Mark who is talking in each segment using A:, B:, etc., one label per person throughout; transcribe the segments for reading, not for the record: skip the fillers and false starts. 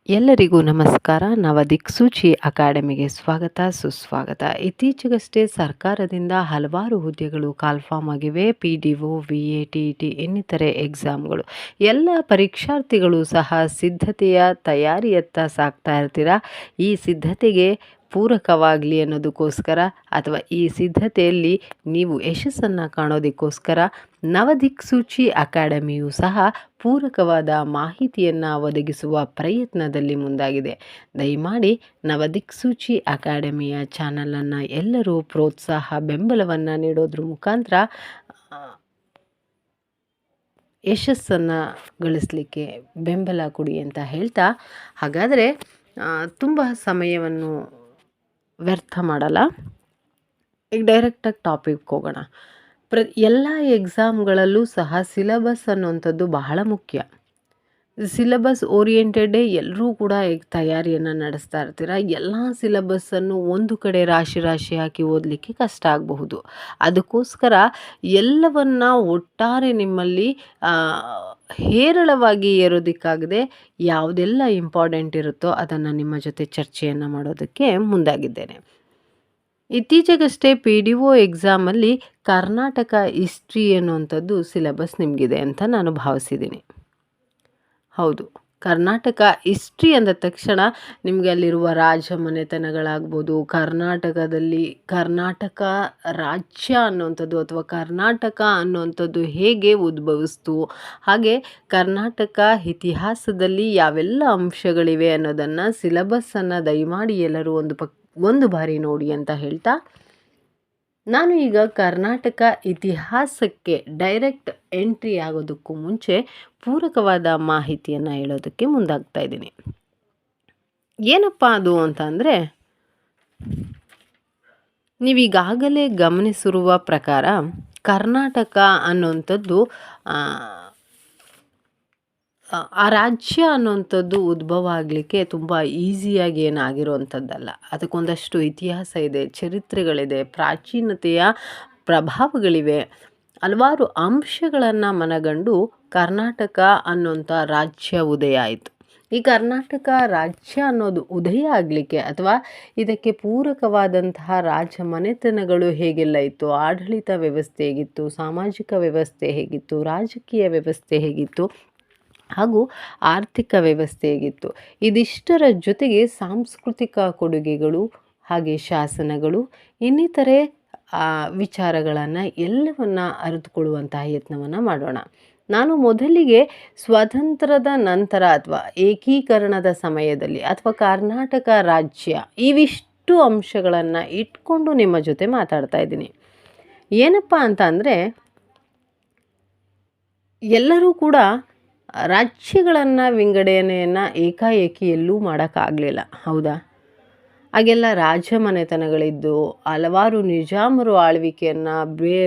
A: ಎಲ್ಲರಿಗೂ ನಮಸ್ಕಾರ. ನವದಿಕ್ಸೂಚಿ ಅಕಾಡೆಮಿಗೆ ಸ್ವಾಗತ ಸುಸ್ವಾಗತ. ಇತ್ತೀಚೆಗಷ್ಟೇ ಸರ್ಕಾರದಿಂದ ಹಲವಾರು ಹುದ್ದೆಗಳು ಕಾಲ್ಫಾರ್ಮ್ ಆಗಿವೆ. PDO, VA, TET ಇನ್ನಿತರೆ ಎಕ್ಸಾಮ್ಗಳು. ಎಲ್ಲ ಪರೀಕ್ಷಾರ್ಥಿಗಳು ಸಹ ಸಿದ್ಧತೆಯ ತಯಾರಿಯತ್ತ ಸಾಗ್ತಾ ಇರ್ತೀರಾ. ಈ ಸಿದ್ಧತೆಗೆ ಪೂರಕವಾಗಲಿ ಅನ್ನೋದಕ್ಕೋಸ್ಕರ ಅಥವಾ ಈ ಸಿದ್ಧತೆಯಲ್ಲಿ ನೀವು ಯಶಸ್ಸನ್ನು ಕಾಣೋದಕ್ಕೋಸ್ಕರ ನವದಿಕ್ಸೂಚಿ ಅಕಾಡೆಮಿಯು ಸಹ ಪೂರಕವಾದ ಮಾಹಿತಿಯನ್ನು ಒದಗಿಸುವ ಪ್ರಯತ್ನದಲ್ಲಿ ಮುಂದಾಗಿದೆ. ದಯಮಾಡಿ ನವದಿಕ್ಸೂಚಿ ಅಕಾಡೆಮಿಯ ಚಾನಲನ್ನು ಎಲ್ಲರೂ ಪ್ರೋತ್ಸಾಹ ಬೆಂಬಲವನ್ನು ನೀಡೋದ್ರ ಮುಖಾಂತರ ಯಶಸ್ಸನ್ನು ಗಳಿಸಲಿಕ್ಕೆ ಬೆಂಬಲ ಕೊಡಿ ಅಂತ ಹೇಳ್ತಾ, ಹಾಗಾದರೆ ತುಂಬ ಸಮಯವನ್ನು ವ್ಯರ್ಥ ಮಾಡಲ್ಲ, ಈಗ ಡೈರೆಕ್ಟಾಗಿ ಟಾಪಿಕ್ಗೆ ಹೋಗೋಣ. ಎಲ್ಲ ಎಕ್ಸಾಮ್ಗಳಲ್ಲೂ ಸಹ ಸಿಲೆಬಸ್ ಅನ್ನುವಂಥದ್ದು ಬಹಳ ಮುಖ್ಯ. ಸಿಲೆಬಸ್ ಓರಿಯೆಂಟೆಡೇ ಎಲ್ಲರೂ ಕೂಡ ತಯಾರಿಯನ್ನು ನಡೆಸ್ತಾ ಇರ್ತೀರ. ಎಲ್ಲ ಸಿಲೆಬಸ್ಸನ್ನು ಒಂದು ಕಡೆ ರಾಶಿ ರಾಶಿ ಹಾಕಿ ಓದಲಿಕ್ಕೆ ಕಷ್ಟ ಆಗಬಹುದು. ಅದಕ್ಕೋಸ್ಕರ ಎಲ್ಲವನ್ನ ಒಟ್ಟಾರೆ ನಿಮ್ಮಲ್ಲಿ ಹೇರಳವಾಗಿ ಏರೋದಕ್ಕಾಗದೆ ಯಾವುದೆಲ್ಲ ಇಂಪಾರ್ಟೆಂಟ್ ಇರುತ್ತೋ ಅದನ್ನು ನಿಮ್ಮ ಜೊತೆ ಚರ್ಚೆಯನ್ನು ಮಾಡೋದಕ್ಕೆ ಮುಂದಾಗಿದ್ದೇನೆ. ಇತ್ತೀಚೆಗಷ್ಟೇ PDO ಎಕ್ಸಾಮಲ್ಲಿ ಕರ್ನಾಟಕ ಹಿಸ್ಟ್ರಿ ಅನ್ನುವಂಥದ್ದು ಸಿಲೆಬಸ್ ನಿಮಗಿದೆ ಅಂತ ನಾನು ಭಾವಿಸಿದ್ದೀನಿ. ಹೌದು, ಕರ್ನಾಟಕ ಹಿಸ್ಟ್ರಿ ಅಂದ ತಕ್ಷಣ ನಿಮಗೆ ಅಲ್ಲಿರುವ ರಾಜ ಮನೆತನಗಳಾಗ್ಬೋದು, ಕರ್ನಾಟಕದಲ್ಲಿ ಕರ್ನಾಟಕ ರಾಜ್ಯ ಅನ್ನುವಂಥದ್ದು ಅಥವಾ ಕರ್ನಾಟಕ ಅನ್ನುವಂಥದ್ದು ಹೇಗೆ ಉದ್ಭವಿಸ್ತು, ಹಾಗೆ ಕರ್ನಾಟಕ ಇತಿಹಾಸದಲ್ಲಿ ಯಾವೆಲ್ಲ ಅಂಶಗಳಿವೆ ಅನ್ನೋದನ್ನು ಸಿಲೆಬಸ್ಸನ್ನು ದಯಮಾಡಿ ಎಲ್ಲರೂ ಒಂದು ಬಾರಿ ನೋಡಿ ಅಂತ ಹೇಳ್ತಾ, ನಾನು ಈಗ ಕರ್ನಾಟಕ ಇತಿಹಾಸಕ್ಕೆ ಡೈರೆಕ್ಟ್ ಎಂಟ್ರಿ ಆಗೋದಕ್ಕೂ ಮುಂಚೆ ಪೂರಕವಾದ ಮಾಹಿತಿಯನ್ನು ಹೇಳೋದಕ್ಕೆ ಮುಂದಾಗ್ತಾ ಇದ್ದೀನಿ. ಏನಪ್ಪ ಅದು ಅಂತ ಅಂದರೆ, ನೀವೀಗಾಗಲೇ ಗಮನಿಸಿರುವ ಪ್ರಕಾರ ಕರ್ನಾಟಕ ಅನ್ನುವಂಥದ್ದು ಆ ರಾಜ್ಯ ಅನ್ನುವಂಥದ್ದು ಉದ್ಭವ ಆಗಲಿಕ್ಕೆ ತುಂಬ ಈಸಿಯಾಗಿ ಏನಾಗಿರುವಂಥದ್ದಲ್ಲ. ಅದಕ್ಕೊಂದಷ್ಟು ಇತಿಹಾಸ ಇದೆ, ಚರಿತ್ರೆಗಳಿದೆ, ಪ್ರಾಚೀನತೆಯ ಪ್ರಭಾವಗಳಿವೆ. ಹಲವಾರು ಅಂಶಗಳನ್ನು ಮನಗಂಡು ಕರ್ನಾಟಕ ಅನ್ನುವಂಥ ರಾಜ್ಯ ಉದಯ ಆಯಿತು. ಈ ಕರ್ನಾಟಕ ರಾಜ್ಯ ಅನ್ನೋದು ಉದಯ ಆಗಲಿಕ್ಕೆ ಅಥವಾ ಇದಕ್ಕೆ ಪೂರಕವಾದಂತಹ ರಾಜ ಮನೆತನಗಳು ಹೇಗೆಲ್ಲ ಇತ್ತು, ಆಡಳಿತ ವ್ಯವಸ್ಥೆ ಹೇಗಿತ್ತು, ಸಾಮಾಜಿಕ ವ್ಯವಸ್ಥೆ ಹೇಗಿತ್ತು, ರಾಜಕೀಯ ವ್ಯವಸ್ಥೆ ಹೇಗಿತ್ತು, ಹಾಗೂ ಆರ್ಥಿಕ ವ್ಯವಸ್ಥೆ ಹೇಗಿತ್ತು, ಇದಿಷ್ಟರ ಜೊತೆಗೆ ಸಾಂಸ್ಕೃತಿಕ ಕೊಡುಗೆಗಳು ಹಾಗೆ ಶಾಸನಗಳು ಇನ್ನಿತರೆ ವಿಚಾರಗಳನ್ನು ಎಲ್ಲವನ್ನ ಅರಿತುಕೊಳ್ಳುವಂತಹ ಯತ್ನವನ್ನು ಮಾಡೋಣ. ನಾನು ಮೊದಲಿಗೆ ಸ್ವಾತಂತ್ರ್ಯದ ನಂತರ ಅಥವಾ ಏಕೀಕರಣದ ಸಮಯದಲ್ಲಿ ಅಥವಾ ಕರ್ನಾಟಕ ರಾಜ್ಯ ಇವಿಷ್ಟು ಅಂಶಗಳನ್ನು ಇಟ್ಕೊಂಡು ನಿಮ್ಮ ಜೊತೆ ಮಾತಾಡ್ತಾ ಇದ್ದೀನಿ. ಏನಪ್ಪ ಅಂತ ಅಂದರೆ, ಎಲ್ಲರೂ ಕೂಡ ರಾಜ್ಯಗಳನ್ನು ವಿಂಗಡಣೆಯನ್ನು ಏಕಾಏಕಿ ಎಲ್ಲೂ ಮಾಡೋಕ್ಕಾಗಲಿಲ್ಲ, ಹೌದಾ? ಹಾಗೆಲ್ಲ ರಾಜ ಮನೆತನಗಳಿದ್ದು ಹಲವಾರು ನಿಜಾಮರು ಆಳ್ವಿಕೆಯನ್ನು,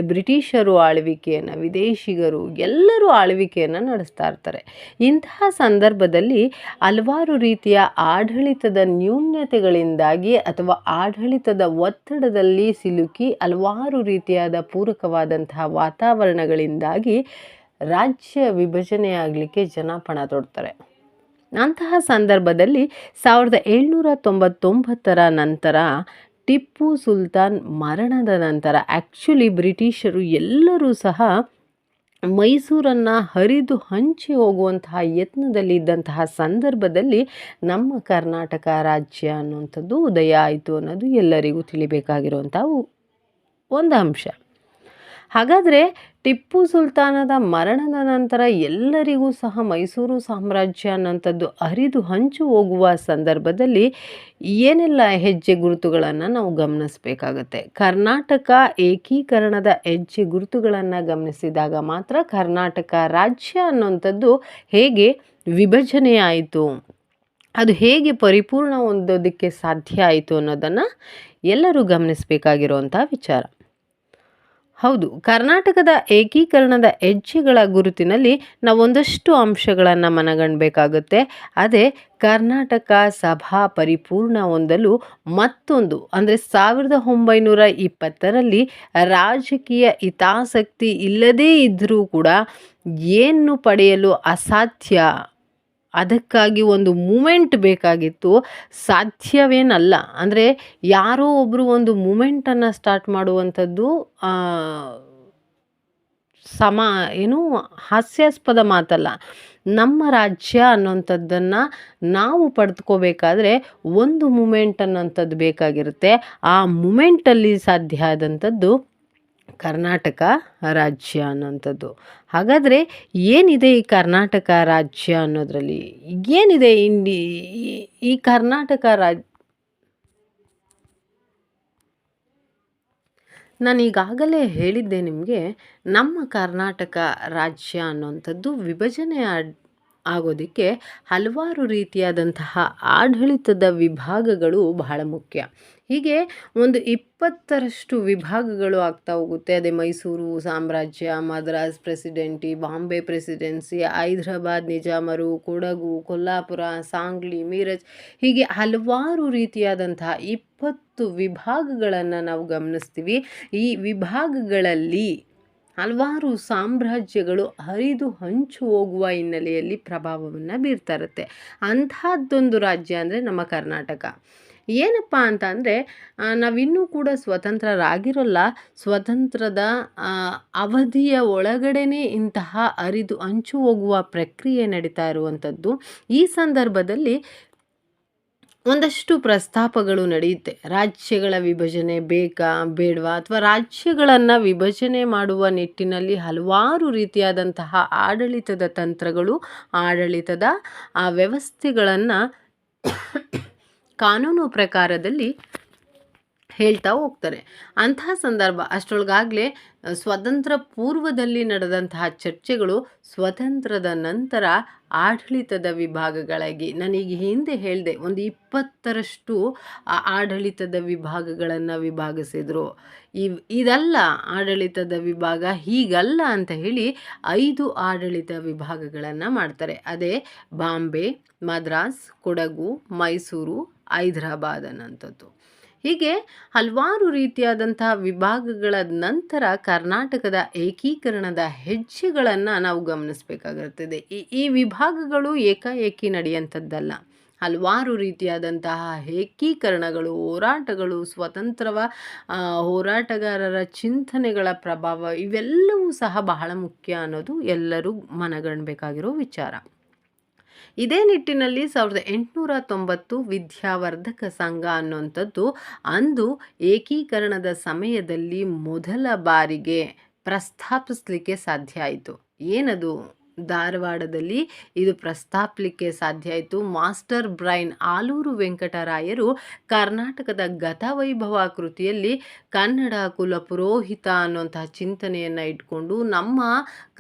A: ಬ್ರಿಟಿಷರು ಆಳ್ವಿಕೆಯನ್ನು, ವಿದೇಶಿಗರು ಎಲ್ಲರೂ ಆಳ್ವಿಕೆಯನ್ನು ನಡೆಸ್ತಾ ಇರ್ತಾರೆ. ಇಂತಹ ಸಂದರ್ಭದಲ್ಲಿ ಹಲವಾರು ರೀತಿಯ ಆಡಳಿತದ ನ್ಯೂನತೆಗಳಿಂದಾಗಿ ಅಥವಾ ಆಡಳಿತದ ಒತ್ತಡದಲ್ಲಿ ಸಿಲುಕಿ ಹಲವಾರು ರೀತಿಯಾದ ಪೂರಕವಾದಂತಹ ವಾತಾವರಣಗಳಿಂದಾಗಿ ರಾಜ್ಯ ವಿಭಜನೆ ಆಗಲಿಕ್ಕೆ ಜನ ಪಣ ತೊಡ್ತಾರೆ. ಅಂತಹ ಸಂದರ್ಭದಲ್ಲಿ 1799 ನಂತರ ಟಿಪ್ಪು ಸುಲ್ತಾನ್ ಮರಣದ ನಂತರ ಆ್ಯಕ್ಚುಲಿ ಬ್ರಿಟಿಷರು ಎಲ್ಲರೂ ಸಹ ಮೈಸೂರನ್ನು ಹರಿದು ಹಂಚಿ ಹೋಗುವಂತಹ ಯತ್ನದಲ್ಲಿ ಇದ್ದಂತಹ ಸಂದರ್ಭದಲ್ಲಿ ನಮ್ಮ ಕರ್ನಾಟಕ ರಾಜ್ಯ ಅನ್ನುವಂಥದ್ದು ಉದಯ ಆಯಿತು ಅನ್ನೋದು ಎಲ್ಲರಿಗೂ ತಿಳಿಬೇಕಾಗಿರುವಂಥ ಒಂದು ಅಂಶ. ಹಾಗಾದರೆ ಟಿಪ್ಪು ಸುಲ್ತಾನದ ಮರಣದ ನಂತರ ಎಲ್ಲರಿಗೂ ಸಹ ಮೈಸೂರು ಸಾಮ್ರಾಜ್ಯ ಅನ್ನೋಂಥದ್ದು ಹರಿದು ಹಂಚು ಹೋಗುವ ಸಂದರ್ಭದಲ್ಲಿ ಏನೆಲ್ಲ ಹೆಜ್ಜೆ ಗುರುತುಗಳನ್ನು ನಾವು ಗಮನಿಸಬೇಕಾಗತ್ತೆ. ಕರ್ನಾಟಕ ಏಕೀಕರಣದ ಹೆಜ್ಜೆ ಗುರುತುಗಳನ್ನು ಗಮನಿಸಿದಾಗ ಮಾತ್ರ ಕರ್ನಾಟಕ ರಾಜ್ಯ ಅನ್ನೋಂಥದ್ದು ಹೇಗೆ ವಿಭಜನೆ ಆಯಿತು, ಅದು ಹೇಗೆ ಪರಿಪೂರ್ಣ ಹೊಂದೋದಕ್ಕೆ ಸಾಧ್ಯ ಆಯಿತು ಅನ್ನೋದನ್ನು ಎಲ್ಲರೂ ಗಮನಿಸಬೇಕಾಗಿರುವಂಥ ವಿಚಾರ. ಹೌದು, ಕರ್ನಾಟಕದ ಏಕೀಕರಣದ ಹೆಜ್ಜೆಗಳ ಗುರುತಿನಲ್ಲಿ ನಾವು ಒಂದಷ್ಟು ಅಂಶಗಳನ್ನು ಮನಗಂಡಬೇಕಾಗುತ್ತೆ. ಅದೇ ಕರ್ನಾಟಕ ಸಭಾ ಪರಿಪೂರ್ಣ ಹೊಂದಲು ಮತ್ತೊಂದು ಅಂದರೆ 1920ರಲ್ಲಿ ರಾಜಕೀಯ ಹಿತಾಸಕ್ತಿ ಇಲ್ಲದೇ ಇದ್ದರೂ ಕೂಡ ಏನು ಪಡೆಯಲು ಅಸಾಧ್ಯ ಅದಕ್ಕಾಗಿ ಒಂದು ಮೂಮೆಂಟ್ ಬೇಕಾಗಿತ್ತು. ಸಾಧ್ಯವೇನಲ್ಲ. ಅಂದರೆ ಯಾರೋ ಒಬ್ಬರು ಒಂದು ಮೂಮೆಂಟನ್ನು ಸ್ಟಾರ್ಟ್ ಮಾಡುವಂಥದ್ದು ಆ, ಸಮ ಏನು ಹಾಸ್ಯಾಸ್ಪದ ಮಾತಲ್ಲ. ನಮ್ಮ ರಾಜ್ಯ ಅನ್ನೋಂಥದ್ದನ್ನು ನಾವು ಪಡೆದುಕೋಬೇಕಾದ್ರೆ ಒಂದು ಮೂಮೆಂಟ್ ಅನ್ನೋಂಥದ್ದು ಬೇಕಾಗಿರುತ್ತೆ. ಆ ಮೂಮೆಂಟಲ್ಲಿ ಸಾಧ್ಯ ಆದಂಥದ್ದು ಕರ್ನಾಟಕ ರಾಜ್ಯ ಅನ್ನೋಂಥದ್ದು. ಹಾಗಾದರೆ ಏನಿದೆ ಈ ಕರ್ನಾಟಕ ರಾಜ್ಯ ಅನ್ನೋದರಲ್ಲಿ? ಏನಿದೆ ಈ ಕರ್ನಾಟಕ ನಾನು ಈಗಾಗಲೇ ಹೇಳಿದ್ದೆ ನಿಮಗೆ, ನಮ್ಮ ಕರ್ನಾಟಕ ರಾಜ್ಯ ಅನ್ನುವಂಥದ್ದು ವಿಭಜನೆ ಆಗೋದಕ್ಕೆ ಹಲವಾರು ರೀತಿಯಾದಂತಹ ಆಡಳಿತದ ವಿಭಾಗಗಳು ಬಹಳ ಮುಖ್ಯ. ಹೀಗೆ ಒಂದು 20ರಷ್ಟು ವಿಭಾಗಗಳು ಆಗ್ತಾ ಹೋಗುತ್ತೆ. ಅದೇ ಮೈಸೂರು ಸಾಮ್ರಾಜ್ಯ, ಮದ್ರಾಸ್ ಪ್ರೆಸಿಡೆಂಟಿ, ಬಾಂಬೆ ಪ್ರೆಸಿಡೆನ್ಸಿ, ಹೈದರಾಬಾದ್ ನಿಜಾಮರು, ಕೊಡಗು, ಕೊಲ್ಲಾಪುರ, ಸಾಂಗ್ಲಿ, ಮೀರಜ್, ಹೀಗೆ ಹಲವಾರು ರೀತಿಯಾದಂತಹ 20 ವಿಭಾಗಗಳನ್ನು ನಾವು ಗಮನಿಸ್ತೀವಿ. ಈ ವಿಭಾಗಗಳಲ್ಲಿ ಹಲವಾರು ಸಾಮ್ರಾಜ್ಯಗಳು ಹರಿದು ಹಂಚು ಹೋಗುವ ಹಿನ್ನೆಲೆಯಲ್ಲಿ ಪ್ರಭಾವವನ್ನು ಬೀರ್ತಾ ಇರುತ್ತೆ. ಅಂಥದ್ದೊಂದು ರಾಜ್ಯ ಅಂದರೆ ನಮ್ಮ ಕರ್ನಾಟಕ. ಏನಪ್ಪ ಅಂತ ಅಂದರೆ, ನಾವಿನ್ನೂ ಕೂಡ ಸ್ವತಂತ್ರರಾಗಿರೋಲ್ಲ. ಸ್ವತಂತ್ರದ ಅವಧಿಯ ಒಳಗಡೆನೇ ಇಂತಹ ಹರಿದು ಹಂಚು ಹೋಗುವ ಪ್ರಕ್ರಿಯೆ ನಡೀತಾ ಇರುವಂಥದ್ದು. ಈ ಸಂದರ್ಭದಲ್ಲಿ ಒಂದಷ್ಟು ಪ್ರಸ್ತಾಪಗಳು ನಡೆಯುತ್ತೆ. ರಾಜ್ಯಗಳ ವಿಭಜನೆ ಬೇಕಾ ಬೇಡವಾ, ಅಥವಾ ರಾಜ್ಯಗಳನ್ನು ವಿಭಜನೆ ಮಾಡುವ ನಿಟ್ಟಿನಲ್ಲಿ ಹಲವಾರು ರೀತಿಯಾದಂತಹ ಆಡಳಿತದ ತಂತ್ರಗಳು, ಆಡಳಿತದ ವ್ಯವಸ್ಥೆಗಳನ್ನು ಕಾನೂನು ಪ್ರಕಾರದಲ್ಲಿ ಹೇಳ್ತಾ ಹೋಗ್ತಾರೆ. ಅಂತಹ ಸಂದರ್ಭ ಅಷ್ಟರೊಳಗಾಗಲೇ ಸ್ವತಂತ್ರ ಪೂರ್ವದಲ್ಲಿ ನಡೆದಂತಹ ಚರ್ಚೆಗಳು ಸ್ವತಂತ್ರದ ನಂತರ ಆಡಳಿತದ ವಿಭಾಗಗಳಾಗಿ, ನಾನೀಗ ಹಿಂದೆ ಹೇಳಿದೆ, ಒಂದು 20ರಷ್ಟು ಆಡಳಿತದ ವಿಭಾಗಗಳನ್ನು ವಿಭಾಗಿಸಿದರು. ಇದಲ್ಲ ಆಡಳಿತದ ವಿಭಾಗ, ಹೀಗಲ್ಲ ಅಂತ ಹೇಳಿ 5 ಆಡಳಿತ ವಿಭಾಗಗಳನ್ನು ಮಾಡ್ತಾರೆ. ಅದೇ ಬಾಂಬೆ, ಮದ್ರಾಸ್, ಕೊಡಗು, ಮೈಸೂರು, ಹೈದರಾಬಾದ್ ಅನ್ನೋಂಥದ್ದು. ಹೀಗೆ ಹಲವಾರು ರೀತಿಯಾದಂತಹ ವಿಭಾಗಗಳ ನಂತರ ಕರ್ನಾಟಕದ ಏಕೀಕರಣದ ಹೆಜ್ಜೆಗಳನ್ನು ನಾವು ಗಮನಿಸಬೇಕಾಗಿರುತ್ತದೆ. ಈ ವಿಭಾಗಗಳು ಏಕಾಏಕಿ ನಡೆಯುವಂಥದ್ದಲ್ಲ. ಹಲವಾರು ರೀತಿಯಾದಂತಹ ಏಕೀಕರಣಗಳು, ಹೋರಾಟಗಳು, ಹೋರಾಟಗಾರರ ಚಿಂತನೆಗಳ ಪ್ರಭಾವ, ಇವೆಲ್ಲವೂ ಸಹ ಬಹಳ ಮುಖ್ಯ ಅನ್ನೋದು ಎಲ್ಲರೂ ಮನಗಣಬೇಕಾಗಿರೋ ವಿಚಾರ. ಇದೇ ನಿಟ್ಟಿನಲ್ಲಿ 1890 ವಿದ್ಯಾವರ್ಧಕ ಸಂಘ ಅನ್ನುವಂಥದ್ದು ಅಂದು ಏಕೀಕರಣದ ಸಮಯದಲ್ಲಿ ಮೊದಲ ಬಾರಿಗೆ ಪ್ರಸ್ತಾಪಿಸಲಿಕ್ಕೆ ಸಾಧ್ಯ ಆಯಿತು. ಏನದು? ಧಾರವಾಡದಲ್ಲಿ ಇದು ಪ್ರಸ್ತಾಪಲಿಕ್ಕೆ ಸಾಧ್ಯ ಆಯಿತು. ಮಾಸ್ಟರ್ ಬ್ರೈನ್ ಆಲೂರು ವೆಂಕಟರಾಯರು ಕರ್ನಾಟಕದ ಗತವೈಭವ ಕೃತಿಯಲ್ಲಿ ಕನ್ನಡ ಕುಲ ಪುರೋಹಿತ ಅನ್ನುವಂತಹ ಚಿಂತನೆಯನ್ನು ಇಟ್ಕೊಂಡು ನಮ್ಮ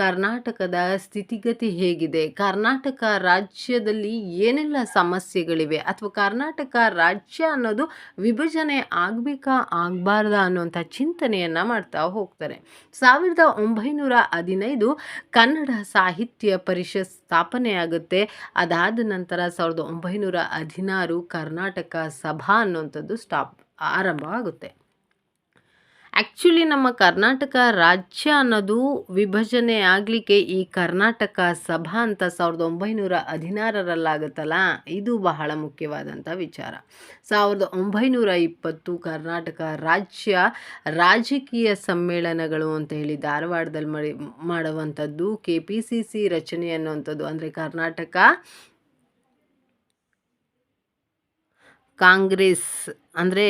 A: ಕರ್ನಾಟಕದ ಸ್ಥಿತಿಗತಿ ಹೇಗಿದೆ, ಕರ್ನಾಟಕ ರಾಜ್ಯದಲ್ಲಿ ಏನೆಲ್ಲ ಸಮಸ್ಯೆಗಳಿವೆ, ಅಥವಾ ಕರ್ನಾಟಕ ರಾಜ್ಯ ಅನ್ನೋದು ವಿಭಜನೆ ಆಗಬೇಕಾ ಆಗಬಾರ್ದಾ ಅನ್ನುವಂಥ ಚಿಂತನೆಯನ್ನು ಮಾಡ್ತಾ ಹೋಗ್ತಾರೆ. 1915 ಕನ್ನಡ ಸಾಹಿತ್ಯ ಪರಿಷತ್ ಸ್ಥಾಪನೆಯಾಗುತ್ತೆ. ಅದಾದ ನಂತರ 1916 ಕರ್ನಾಟಕ ಸಭಾ ಅನ್ನುವಂಥದ್ದು ಆರಂಭ ಆಗುತ್ತೆ. ಆ್ಯಕ್ಚುಲಿ ನಮ್ಮ ಕರ್ನಾಟಕ ರಾಜ್ಯ ಅನ್ನೋದು ವಿಭಜನೆ ಆಗಲಿಕ್ಕೆ ಈ ಕರ್ನಾಟಕ ಸಭಾ ಅಂತ 1916ರಲ್ಲಾಗುತ್ತಲ್ಲ, ಇದು ಬಹಳ ಮುಖ್ಯವಾದಂಥ ವಿಚಾರ. 1920 ಕರ್ನಾಟಕ ರಾಜ್ಯ ರಾಜಕೀಯ ಸಮ್ಮೇಳನಗಳು ಅಂತ ಹೇಳಿ ಧಾರವಾಡದಲ್ಲಿ ಮಾಡುವಂಥದ್ದು, KPCC ರಚನೆ ಅನ್ನುವಂಥದ್ದು, ಅಂದರೆ ಕರ್ನಾಟಕ ಕಾಂಗ್ರೆಸ್, ಅಂದರೆ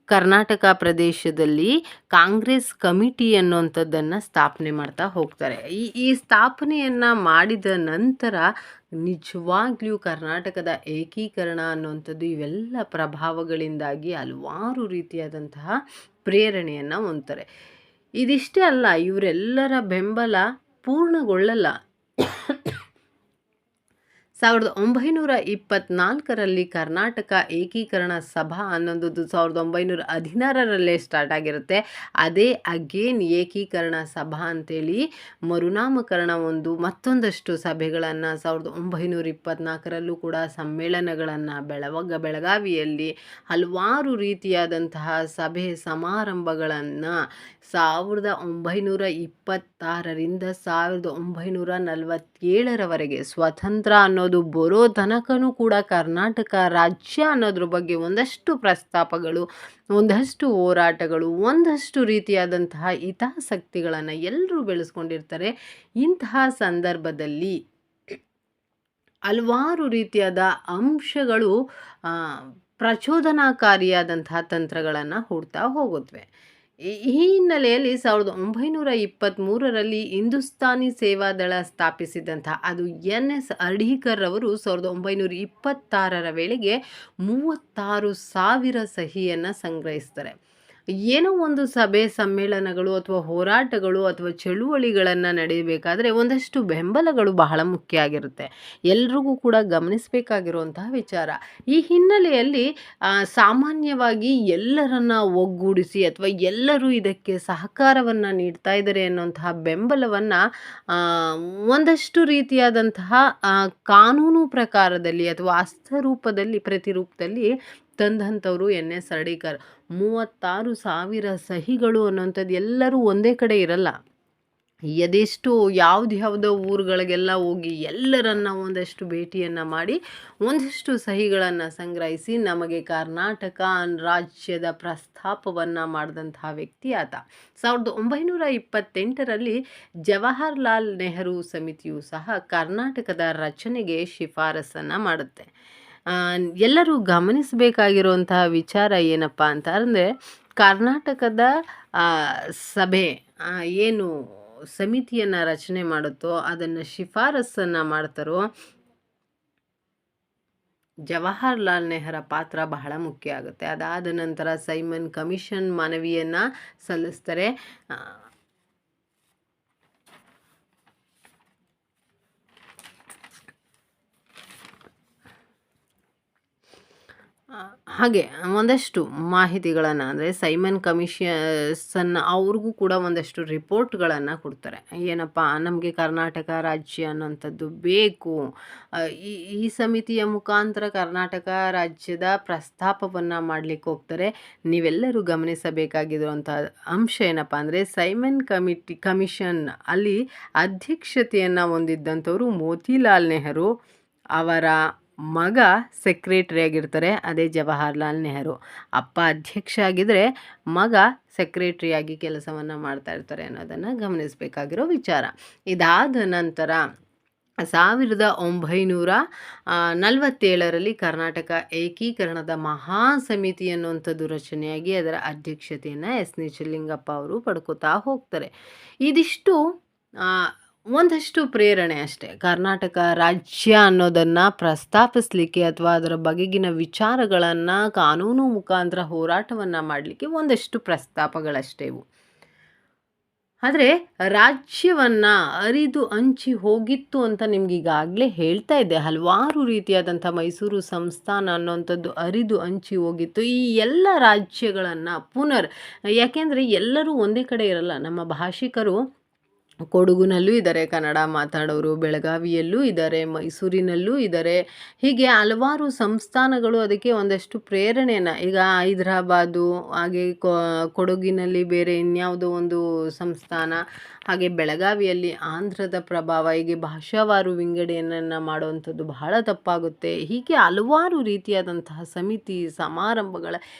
A: ಕರ್ನಾಟಕ ಪ್ರದೇಶದಲ್ಲಿ ಕಾಂಗ್ರೆಸ್ ಕಮಿಟಿ ಅನ್ನುವಂಥದ್ದನ್ನು ಸ್ಥಾಪನೆ ಮಾಡ್ತಾ ಹೋಗ್ತಾರೆ. ಈ ಸ್ಥಾಪನೆಯನ್ನು ಮಾಡಿದ ನಂತರ ನಿಜವಾಗ್ಲೂ ಕರ್ನಾಟಕದ ಏಕೀಕರಣ ಅನ್ನುವಂಥದ್ದು ಇವೆಲ್ಲ ಪ್ರಭಾವಗಳಿಂದಾಗಿ ಹಲವಾರು ರೀತಿಯಾದಂತಹ ಪ್ರೇರಣೆಯನ್ನು ಹೊಂದ್ತಾರೆ. ಇದಿಷ್ಟೇ ಅಲ್ಲ, ಇವರೆಲ್ಲರ ಬೆಂಬಲ ಪೂರ್ಣಗೊಳ್ಳಲ್ಲ. 1924ರಲ್ಲಿ ಕರ್ನಾಟಕ ಏಕೀಕರಣ ಸಭಾ ಅನ್ನೋದು 1916ರಲ್ಲೇ ಸ್ಟಾರ್ಟ್ ಆಗಿರುತ್ತೆ. ಅದೇ ಅಗೇನ್ ಏಕೀಕರಣ ಸಭಾ ಅಂತೇಳಿ ಮರುನಾಮಕರಣ ಮತ್ತೊಂದಷ್ಟು ಸಭೆಗಳನ್ನು 1924ರಲ್ಲೂ ಕೂಡ ಸಮ್ಮೇಳನಗಳನ್ನು ಬೆಳಗಾವಿಯಲ್ಲಿ ಹಲವಾರ ರೀತಿಯಾದಂತಹ ಸಭೆ ಸಮಾರಂಭಗಳನ್ನು 1926ರಿಂದ 1947ರವರೆಗೆ ಸ್ವತಂತ್ರ ಅನ್ನೋದು ಯಾವುದು ಬರೋ ತನಕನೂ ಕೂಡ ಕರ್ನಾಟಕ ರಾಜ್ಯ ಅನ್ನೋದ್ರ ಬಗ್ಗೆ ಒಂದಷ್ಟು ಪ್ರಸ್ತಾಪಗಳು, ಒಂದಷ್ಟು ಹೋರಾಟಗಳು, ಒಂದಷ್ಟು ರೀತಿಯಾದಂತಹ ಹಿತಾಸಕ್ತಿಗಳನ್ನು ಎಲ್ಲರೂ ಬೆಳೆಸ್ಕೊಂಡಿರ್ತಾರೆ. ಇಂತಹ ಸಂದರ್ಭದಲ್ಲಿ ಹಲವಾರು ರೀತಿಯಾದ ಅಂಶಗಳು ಪ್ರಚೋದನಾಕಾರಿಯಾದಂತಹ ತಂತ್ರಗಳನ್ನು ಹೂಡ್ತಾ ಹೋಗುತ್ತವೆ. ಈ ಹಿನ್ನೆಲೆಯಲ್ಲಿ 1923ರಲ್ಲಿ ಹಿಂದೂಸ್ತಾನಿ ಸೇವಾದಳ ಸ್ಥಾಪಿಸಿದಂತಹ, ಅದು NS ಹರ್ಡೀಕರ್ ಅವರು 1926ರ ವೇಳೆಗೆ 36,000 ಸಹಿಯನ್ನು ಸಂಗ್ರಹಿಸ್ತಾರೆ. ಏನೋ ಒಂದು ಸಭೆ ಸಮ್ಮೇಳನಗಳು ಅಥವಾ ಹೋರಾಟಗಳು ಅಥವಾ ಚಳುವಳಿಗಳನ್ನು ನಡೆಯಬೇಕಾದ್ರೆ ಒಂದಷ್ಟು ಬೆಂಬಲಗಳು ಬಹಳ ಮುಖ್ಯ ಆಗಿರುತ್ತೆ. ಎಲ್ರಿಗೂ ಕೂಡ ಗಮನಿಸಬೇಕಾಗಿರುವಂತಹ ವಿಚಾರ. ಈ ಹಿನ್ನೆಲೆಯಲ್ಲಿ ಸಾಮಾನ್ಯವಾಗಿ ಎಲ್ಲರನ್ನ ಒಗ್ಗೂಡಿಸಿ ಅಥವಾ ಎಲ್ಲರೂ ಇದಕ್ಕೆ ಸಹಕಾರವನ್ನು ನೀಡ್ತಾ ಇದ್ದಾರೆ ಅನ್ನುವಂತಹ ಬೆಂಬಲವನ್ನು ಒಂದಷ್ಟು ರೀತಿಯಾದಂತಹ ಕಾನೂನು ಪ್ರಕಾರದಲ್ಲಿ ಅಥವಾ ಹಸ್ತರೂಪದಲ್ಲಿ ಪ್ರತಿರೂಪದಲ್ಲಿ ತಂದಂಥವ್ರು NS ಹರ್ಡೀಕರ್. 36,000 ಸಹಿಗಳು ಅನ್ನೋಂಥದ್ದು ಎಲ್ಲರೂ ಒಂದೇ ಕಡೆ ಇರಲ್ಲ. ಅದೆಷ್ಟು ಯಾವುದ್ಯಾವುದೋ ಊರುಗಳಿಗೆಲ್ಲ ಹೋಗಿ ಎಲ್ಲರನ್ನ ಒಂದಷ್ಟು ಭೇಟಿಯನ್ನು ಮಾಡಿ ಒಂದಷ್ಟು ಸಹಿಗಳನ್ನು ಸಂಗ್ರಹಿಸಿ ನಮಗೆ ಕರ್ನಾಟಕ ರಾಜ್ಯದ ಪ್ರಸ್ತಾಪವನ್ನು ಮಾಡಿದಂತಹ ವ್ಯಕ್ತಿ ಆತ. 1928ರಲ್ಲಿ ಜವಾಹರ್ಲಾಲ್ ನೆಹರು ಸಮಿತಿಯು ಸಹ ಕರ್ನಾಟಕದ ರಚನೆಗೆ ಶಿಫಾರಸನ್ನು ಮಾಡುತ್ತೆ. ಎಲ್ಲರೂ ಗಮನಿಸಬೇಕಾಗಿರುವಂತಹ ವಿಚಾರ ಏನಪ್ಪ ಅಂತ ಅಂದರೆ, ಕರ್ನಾಟಕದ ಸಭೆ ಏನು ಸಮಿತಿಯನ್ನು ರಚನೆ ಮಾಡುತ್ತೋ ಅದನ್ನು ಶಿಫಾರಸನ್ನು ಮಾಡ್ತಾರೋ ಜವಾಹರ್ಲಾಲ್ ನೆಹರ ಪಾತ್ರ ಬಹಳ ಮುಖ್ಯ ಆಗುತ್ತೆ. ಅದಾದ ನಂತರ ಸೈಮನ್ ಕಮಿಷನ್ ಮನವಿಯನ್ನು ಸಲ್ಲಿಸ್ತಾರೆ. ಹಾಗೆ ಒಂದಷ್ಟು ಮಾಹಿತಿಗಳನ್ನು, ಅಂದರೆ ಸೈಮನ್ ಕಮಿಷನ್ ಅವ್ರಿಗೂ ಕೂಡ ಒಂದಷ್ಟು ರಿಪೋರ್ಟ್ಗಳನ್ನು ಕೊಡ್ತಾರೆ. ಏನಪ್ಪ, ನಮಗೆ ಕರ್ನಾಟಕ ರಾಜ್ಯ ಅನ್ನೋಂಥದ್ದು ಬೇಕು, ಈ ಸಮಿತಿಯ ಮುಖಾಂತರ ಕರ್ನಾಟಕ ರಾಜ್ಯದ ಪ್ರಸ್ತಾಪವನ್ನು ಮಾಡಲಿಕ್ಕೆ ಹೋಗ್ತಾರೆ. ನೀವೆಲ್ಲರೂ ಗಮನಿಸಬೇಕಾಗಿರುವಂಥ ಅಂಶ ಏನಪ್ಪ ಅಂದರೆ, ಸೈಮನ್ ಕಮಿಷನ್ ಅಲ್ಲಿ ಅಧ್ಯಕ್ಷತೆಯನ್ನು ಹೊಂದಿದ್ದಂಥವರು ಮೋತಿಲಾಲ್ ನೆಹರು, ಅವರ ಮಗ ಸೆಕ್ರೆಟರಿ ಆಗಿರ್ತಾರೆ, ಅದೇ ಜವಾಹರ್ಲಾಲ್ ನೆಹರು. ಅಪ್ಪ ಅಧ್ಯಕ್ಷ ಆಗಿದ್ದರೆ ಮಗ ಸೆಕ್ರೆಟರಿಯಾಗಿ ಕೆಲಸವನ್ನು ಮಾಡ್ತಾ ಇರ್ತಾರೆ ಅನ್ನೋದನ್ನು ಗಮನಿಸಬೇಕಾಗಿರೋ ವಿಚಾರ. ಇದಾದ ನಂತರ 1947ರಲ್ಲಿ ಕರ್ನಾಟಕ ಏಕೀಕರಣದ ಮಹಾ ಸಮಿತಿ ಅನ್ನುವಂಥದ್ದು ರಚನೆಯಾಗಿ ಅದರ ಅಧ್ಯಕ್ಷತೆಯನ್ನು ಎಸ್ ನಿಜಲಿಂಗಪ್ಪ ಅವರು ಪಡ್ಕೋತಾ ಹೋಗ್ತಾರೆ. ಇದಿಷ್ಟು ಒಂದಷ್ಟು ಪ್ರೇರಣೆ ಅಷ್ಟೇ. ಕರ್ನಾಟಕ ರಾಜ್ಯ ಅನ್ನೋದನ್ನು ಪ್ರಸ್ತಾಪಿಸಲಿಕ್ಕೆ ಅಥವಾ ಅದರ ಬಗೆಗಿನ ವಿಚಾರಗಳನ್ನು ಕಾನೂನು ಮುಖಾಂತರ ಹೋರಾಟವನ್ನು ಮಾಡಲಿಕ್ಕೆ ಒಂದಷ್ಟು ಪ್ರಸ್ತಾಪಗಳಷ್ಟೇ ಇವು. ಆದರೆ ರಾಜ್ಯವನ್ನು ಅರಿದು ಹಂಚಿ ಹೋಗಿತ್ತು ಅಂತ ನಿಮ್ಗೆ ಈಗಾಗಲೇ ಹೇಳ್ತಾ ಇದ್ದೆ. ಹಲವಾರು ರೀತಿಯಾದಂಥ ಮೈಸೂರು ಸಂಸ್ಥಾನ ಅನ್ನೋಂಥದ್ದು ಅರಿದು ಹಂಚಿ ಹೋಗಿತ್ತು. ಈ ಎಲ್ಲ ರಾಜ್ಯಗಳನ್ನು ಯಾಕೆಂದರೆ ಎಲ್ಲರೂ ಒಂದೇ ಕಡೆ ಇರಲ್ಲ. ನಮ್ಮ ಭಾಷಿಕರು ಕೊಡಗುನಲ್ಲೂ ಇದ್ದಾರೆ ಕನ್ನಡ ಮಾತಾಡೋರು, ಬೆಳಗಾವಿಯಲ್ಲೂ ಇದ್ದಾರೆ, ಮೈಸೂರಿನಲ್ಲೂ ಇದ್ದಾರೆ. ಹೀಗೆ ಹಲವಾರು ಸಂಸ್ಥಾನಗಳು ಅದಕ್ಕೆ ಒಂದಷ್ಟು ಪ್ರೇರಣೆಯನ್ನು, ಈಗ ಹೈದರಾಬಾದು, ಹಾಗೆ ಕೊಡಗಿನಲ್ಲಿ ಬೇರೆ ಇನ್ಯಾವುದೋ ಒಂದು ಸಂಸ್ಥಾನ, ಹಾಗೆ ಬೆಳಗಾವಿಯಲ್ಲಿ ಆಂಧ್ರದ ಪ್ರಭಾವ, ಹೀಗೆ ಭಾಷಾವಾರು ವಿಂಗಡಣೆಯನ್ನು ಮಾಡುವಂಥದ್ದು ಬಹಳ ತಪ್ಪಾಗುತ್ತೆ. ಹೀಗೆ ಹಲವಾರು ರೀತಿಯಾದಂತಹ ಸಮಿತಿ ಸಮಾರಂಭಗಳ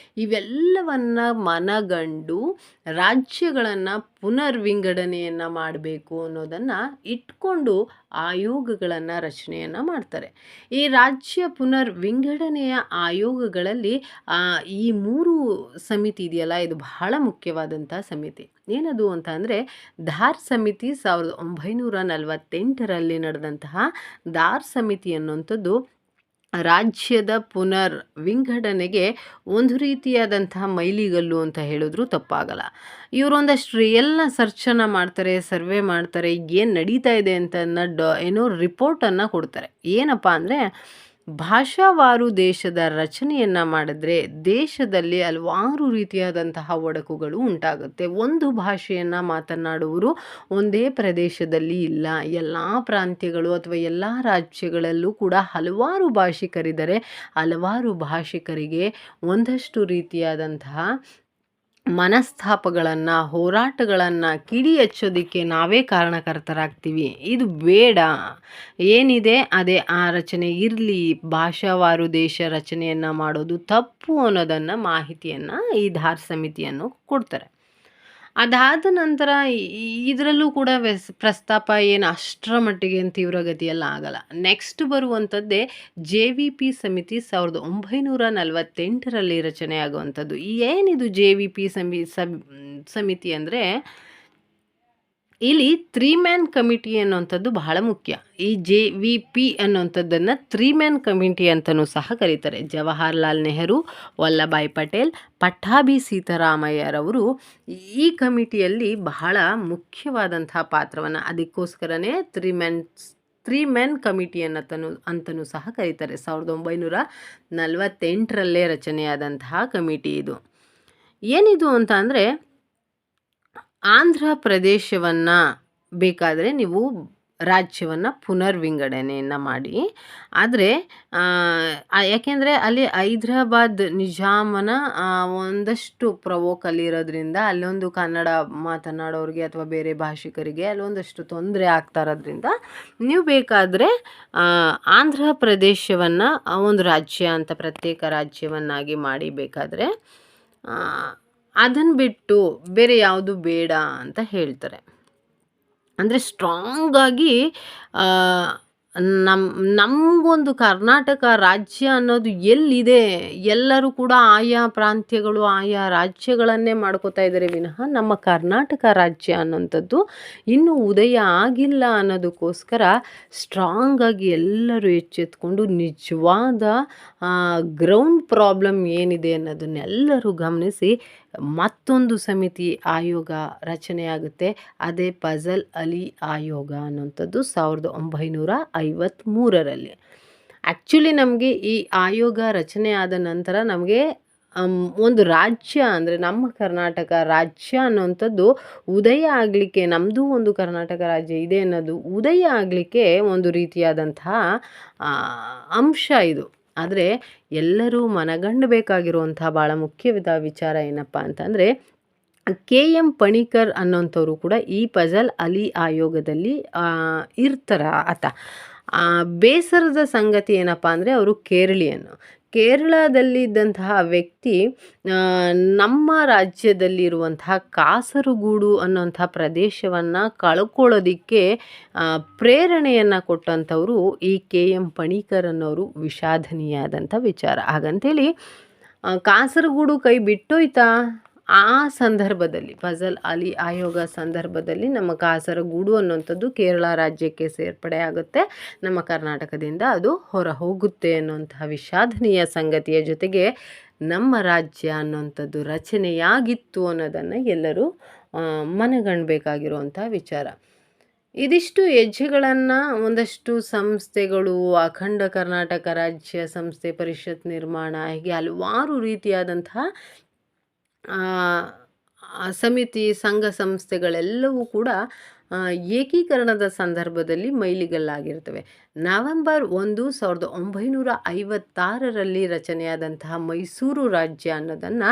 A: ಇವೆಲ್ಲವನ್ನು ಮನಗಂಡು ರಾಜ್ಯಗಳನ್ನು ವಿಂಗಡಣೆಯನ್ನು ಮಾಡಬೇಕು ಅನ್ನೋದನ್ನು ಇಟ್ಕೊಂಡು ಆಯೋಗಗಳನ್ನು ರಚನೆಯನ್ನು ಮಾಡ್ತಾರೆ. ಈ ರಾಜ್ಯ ವಿಂಗಡಣೆಯ ಆಯೋಗಗಳಲ್ಲಿ ಈ 3 ಸಮಿತಿ ಇದೆಯಲ್ಲ, ಇದು ಬಹಳ ಮುಖ್ಯವಾದಂಥ ಸಮಿತಿ. ಏನದು ಅಂತ ಅಂದರೆ, ಧಾರ್ ಸಮಿತಿ 1948ರಲ್ಲಿ ನಡೆದಂತಹ ಧಾರ್ ಸಮಿತಿ ಅನ್ನುವಂಥದ್ದು ರಾಜ್ಯದ ವಿಂಗಡಣೆಗೆ ಒಂದು ರೀತಿಯಾದಂತಹ ಮೈಲಿಗಲ್ಲು ಅಂತ ಹೇಳಿದ್ರು ತಪ್ಪಾಗಲ್ಲ. ಇವರು ಒಂದಷ್ಟು ಎಲ್ಲ ಸರ್ಚನ್ನು ಮಾಡ್ತಾರೆ, ಸರ್ವೆ ಮಾಡ್ತಾರೆ, ಏನು ನಡೀತಾ ಇದೆ ಅಂತ ಏನೋ ರಿಪೋರ್ಟನ್ನು ಕೊಡ್ತಾರೆ. ಏನಪ್ಪ ಅಂದರೆ, ಭಾಷಾವಾರು ದೇಶದ ರಚನೆಯನ್ನು ಮಾಡಿದ್ರೆ ದೇಶದಲ್ಲಿ ಹಲವಾರು ರೀತಿಯಾದಂತಹ ಒಡಕುಗಳು ಉಂಟಾಗುತ್ತೆ. ಒಂದು ಭಾಷೆಯನ್ನು ಮಾತನಾಡುವವರು ಒಂದೇ ಪ್ರದೇಶದಲ್ಲಿ ಇಲ್ಲ, ಎಲ್ಲ ಪ್ರಾಂತ್ಯಗಳು ಅಥವಾ ಎಲ್ಲ ರಾಜ್ಯಗಳಲ್ಲೂ ಕೂಡ ಹಲವಾರು ಭಾಷಿಕರಿದ್ದಾರೆ. ಹಲವಾರು ಭಾಷಿಕರಿಗೆ ಒಂದಷ್ಟು ರೀತಿಯಾದಂತಹ ಮನಸ್ತಾಪಗಳನ್ನು, ಹೋರಾಟಗಳನ್ನು ಕಿಡಿ ಹಚ್ಚೋದಕ್ಕೆ ನಾವೇ ಕಾರಣಕರ್ತರಾಗ್ತೀವಿ. ಇದು ಬೇಡ. ಏನಿದೆ ಅದೇ ಆ ರಚನೆ ಇರಲಿ, ಭಾಷಾವಾರು ದೇಶ ರಚನೆಯನ್ನು ಮಾಡೋದು ತಪ್ಪು ಅನ್ನೋದನ್ನು ಮಾಹಿತಿಯನ್ನು ಈ ಧಾರ್ ಸಮಿತಿಯನ್ನು ಕೊಡ್ತಾರೆ. ಅದಾದ ನಂತರ ಇದರಲ್ಲೂ ಕೂಡ ಪ್ರಸ್ತಾಪ ಏನು ಅಷ್ಟರ ಮಟ್ಟಿಗೆ ತೀವ್ರಗತಿಯಲ್ಲಿ ಆಗಲ್ಲ. ನೆಕ್ಸ್ಟ್ ಬರುವಂಥದ್ದೇ JVP ಸಮಿತಿ 1948ರಲ್ಲಿ ರಚನೆಯಾಗುವಂಥದ್ದು. ಏನಿದು JVP ಸಮಿತಿ ಅಂದರೆ, ಇಲ್ಲಿ 3 ಮ್ಯಾನ್ ಕಮಿಟಿ ಅನ್ನುವಂಥದ್ದು ಬಹಳ ಮುಖ್ಯ. ಈ JVP ಅನ್ನುವಂಥದ್ದನ್ನು 3 ಮ್ಯಾನ್ ಕಮಿಟಿ ಅಂತಲೂ ಸಹ ಕರೀತಾರೆ. ಜವಾಹರ್ಲಾಲ್ ನೆಹರು, ವಲ್ಲಭಾಯ್ ಪಟೇಲ್, ಪಟ್ಟಾಭಿ ಸೀತಾರಾಮಯ್ಯರವರು ಈ ಕಮಿಟಿಯಲ್ಲಿ ಬಹಳ ಮುಖ್ಯವಾದಂಥ ಪಾತ್ರವನ್ನು, ಅದಕ್ಕೋಸ್ಕರನೇ 3 ಮ್ಯಾನ್ ಕಮಿಟಿ ಅಂತಲೂ ಸಹ ಕರೀತಾರೆ. 1948ರಲ್ಲೇ ರಚನೆಯಾದಂತಹ ಕಮಿಟಿ ಇದು. ಏನಿದು ಅಂತ ಅಂದರೆ, ಆಂಧ್ರ ಪ್ರದೇಶವನ್ನು ಬೇಕಾದರೆ ನೀವು ರಾಜ್ಯವನ್ನು ಪುನರ್ವಿಂಗಡಣೆಯನ್ನು ಮಾಡಿ. ಆದರೆ ಯಾಕೆಂದರೆ ಅಲ್ಲಿ ಹೈದರಾಬಾದ್ ನಿಜಾಮನ ಒಂದಷ್ಟು ಪ್ರವೋಕ್ ಅಲ್ಲಿರೋದ್ರಿಂದ ಅಲ್ಲೊಂದು ಕನ್ನಡ ಮಾತನಾಡೋರಿಗೆ ಅಥವಾ ಬೇರೆ ಭಾಷಿಕರಿಗೆ ಅಲ್ಲೊಂದಷ್ಟು ತೊಂದರೆ ಆಗ್ತಾ ಇರೋದ್ರಿಂದ ನೀವು ಬೇಕಾದರೆ ಆಂಧ್ರ ಪ್ರದೇಶವನ್ನು ಒಂದು ರಾಜ್ಯ ಅಂತ ಪ್ರತ್ಯೇಕ ರಾಜ್ಯವನ್ನಾಗಿ ಮಾಡಿ ಬೇಕಾದರೆ ಅದನ್ನು ಬಿಟ್ಟು ಬೇರೆ ಯಾವುದು ಬೇಡ ಅಂತ ಹೇಳ್ತಾರೆ. ಅಂದರೆ ಸ್ಟ್ರಾಂಗಾಗಿ ನಮಗೊಂದು ಕರ್ನಾಟಕ ರಾಜ್ಯ ಅನ್ನೋದು ಎಲ್ಲಿದೆ, ಎಲ್ಲರೂ ಕೂಡ ಆಯಾ ಪ್ರಾಂತ್ಯಗಳು ಆಯಾ ರಾಜ್ಯಗಳನ್ನೇ ಮಾಡ್ಕೋತಾ ಇದ್ದಾರೆ ವಿನಃ ನಮ್ಮ ಕರ್ನಾಟಕ ರಾಜ್ಯ ಅನ್ನೋಂಥದ್ದು ಇನ್ನೂ ಉದಯ ಆಗಿಲ್ಲ ಅನ್ನೋದಕ್ಕೋಸ್ಕರ ಸ್ಟ್ರಾಂಗಾಗಿ ಎಲ್ಲರೂ ಎಚ್ಚೆತ್ಕೊಂಡು ನಿಜವಾದ ಗ್ರೌಂಡ್ ಪ್ರಾಬ್ಲಮ್ ಏನಿದೆ ಅನ್ನೋದನ್ನೆಲ್ಲರೂ ಗಮನಿಸಿ ಮತ್ತೊಂದು ಸಮಿತಿ ಆಯೋಗ ರಚನೆಯಾಗುತ್ತೆ. ಅದೇ ಫಜಲ್ ಅಲಿ ಆಯೋಗ ಅನ್ನೋಂಥದ್ದು 1953ರಲ್ಲಿ. ಆ್ಯಕ್ಚುಲಿ ನಮಗೆ ಈ ಆಯೋಗ ರಚನೆ ಆದ ನಂತರ ನಮಗೆ ಒಂದು ರಾಜ್ಯ ಅಂದರೆ ನಮ್ಮ ಕರ್ನಾಟಕ ರಾಜ್ಯ ಅನ್ನೋಂಥದ್ದು ಉದಯ ಆಗಲಿಕ್ಕೆ, ನಮ್ಮದು ಒಂದು ಕರ್ನಾಟಕ ರಾಜ್ಯ ಇದೆ ಅನ್ನೋದು ಉದಯ ಆಗಲಿಕ್ಕೆ ಒಂದು ರೀತಿಯಾದಂತಹ ಅಂಶ ಇದು. ಆದರೆ ಎಲ್ಲರೂ ಮನಗಂಡಬೇಕಾಗಿರುವಂಥ ಭಾಳ ಮುಖ್ಯವಾದ ವಿಚಾರ ಏನಪ್ಪ ಅಂತಂದರೆ, KM ಪಣಿಕರ್ ಅನ್ನೋಂಥವ್ರು ಕೂಡ ಈ ಫಜಲ್ ಅಲಿ ಆಯೋಗದಲ್ಲಿ ಇರ್ತಾರ ಆತ. ಬೇಸರದ ಸಂಗತಿ ಏನಪ್ಪ ಅಂದರೆ, ಅವರು ಕೇರಳದಲ್ಲಿದ್ದಂತಹ ವ್ಯಕ್ತಿ ನಮ್ಮ ರಾಜ್ಯದಲ್ಲಿರುವಂತಹ ಕಾಸರಗೂಡು ಅನ್ನೋಂಥ ಪ್ರದೇಶವನ್ನು ಕಳ್ಕೊಳ್ಳೋದಕ್ಕೆ ಪ್ರೇರಣೆಯನ್ನು ಕೊಟ್ಟಂಥವರು ಈ KM ಪಣಿಕರ್ ಅನ್ನೋರು. ವಿಷಾದನೀಯಾದಂಥ ವಿಚಾರ. ಹಾಗಂತೇಳಿ ಕಾಸರಗೂಡು ಕೈ ಬಿಟ್ಟೋಯ್ತಾ? ಆ ಸಂದರ್ಭದಲ್ಲಿ ಫಜಲ್ ಅಲಿ ಆಯೋಗ ಸಂದರ್ಭದಲ್ಲಿ ನಮ್ಮ ಕಾಸರಗೂಡು ಅನ್ನೋಂಥದ್ದು ಕೇರಳ ರಾಜ್ಯಕ್ಕೆ ಸೇರ್ಪಡೆ ಆಗುತ್ತೆ, ನಮ್ಮ ಕರ್ನಾಟಕದಿಂದ ಅದು ಹೊರ ಹೋಗುತ್ತೆ ಅನ್ನೋಂತಹ ವಿಷಾದನೀಯ ಸಂಗತಿಯ ಜೊತೆಗೆ ನಮ್ಮ ರಾಜ್ಯ ಅನ್ನೋಂಥದ್ದು ರಚನೆಯಾಗಿತ್ತು ಅನ್ನೋದನ್ನು ಎಲ್ಲರೂ ಮನಗಂಡಬೇಕಾಗಿರುವಂಥ ವಿಚಾರ. ಇದಿಷ್ಟು ಹೆಜ್ಜೆಗಳನ್ನು ಒಂದಷ್ಟು ಸಂಸ್ಥೆಗಳು, ಅಖಂಡ ಕರ್ನಾಟಕ ರಾಜ್ಯ ಸಂಸ್ಥೆ ಪರಿಷತ್ ನಿರ್ಮಾಣ, ಹೀಗೆ ಹಲವಾರು ರೀತಿಯಾದಂತಹ ಸಮಿತಿ, ಸಂಘ ಸಂಸ್ಥೆಗಳೆಲ್ಲವೂ ಕೂಡ ಏಕೀಕರಣದ ಸಂದರ್ಭದಲ್ಲಿ ಮೈಲಿಗಲ್ಲಾಗಿರ್ತವೆ. ನವೆಂಬರ್ 1, 1956ರಲ್ಲಿ ರಚನೆಯಾದಂತಹ ಮೈಸೂರು ರಾಜ್ಯ ಅನ್ನೋದನ್ನು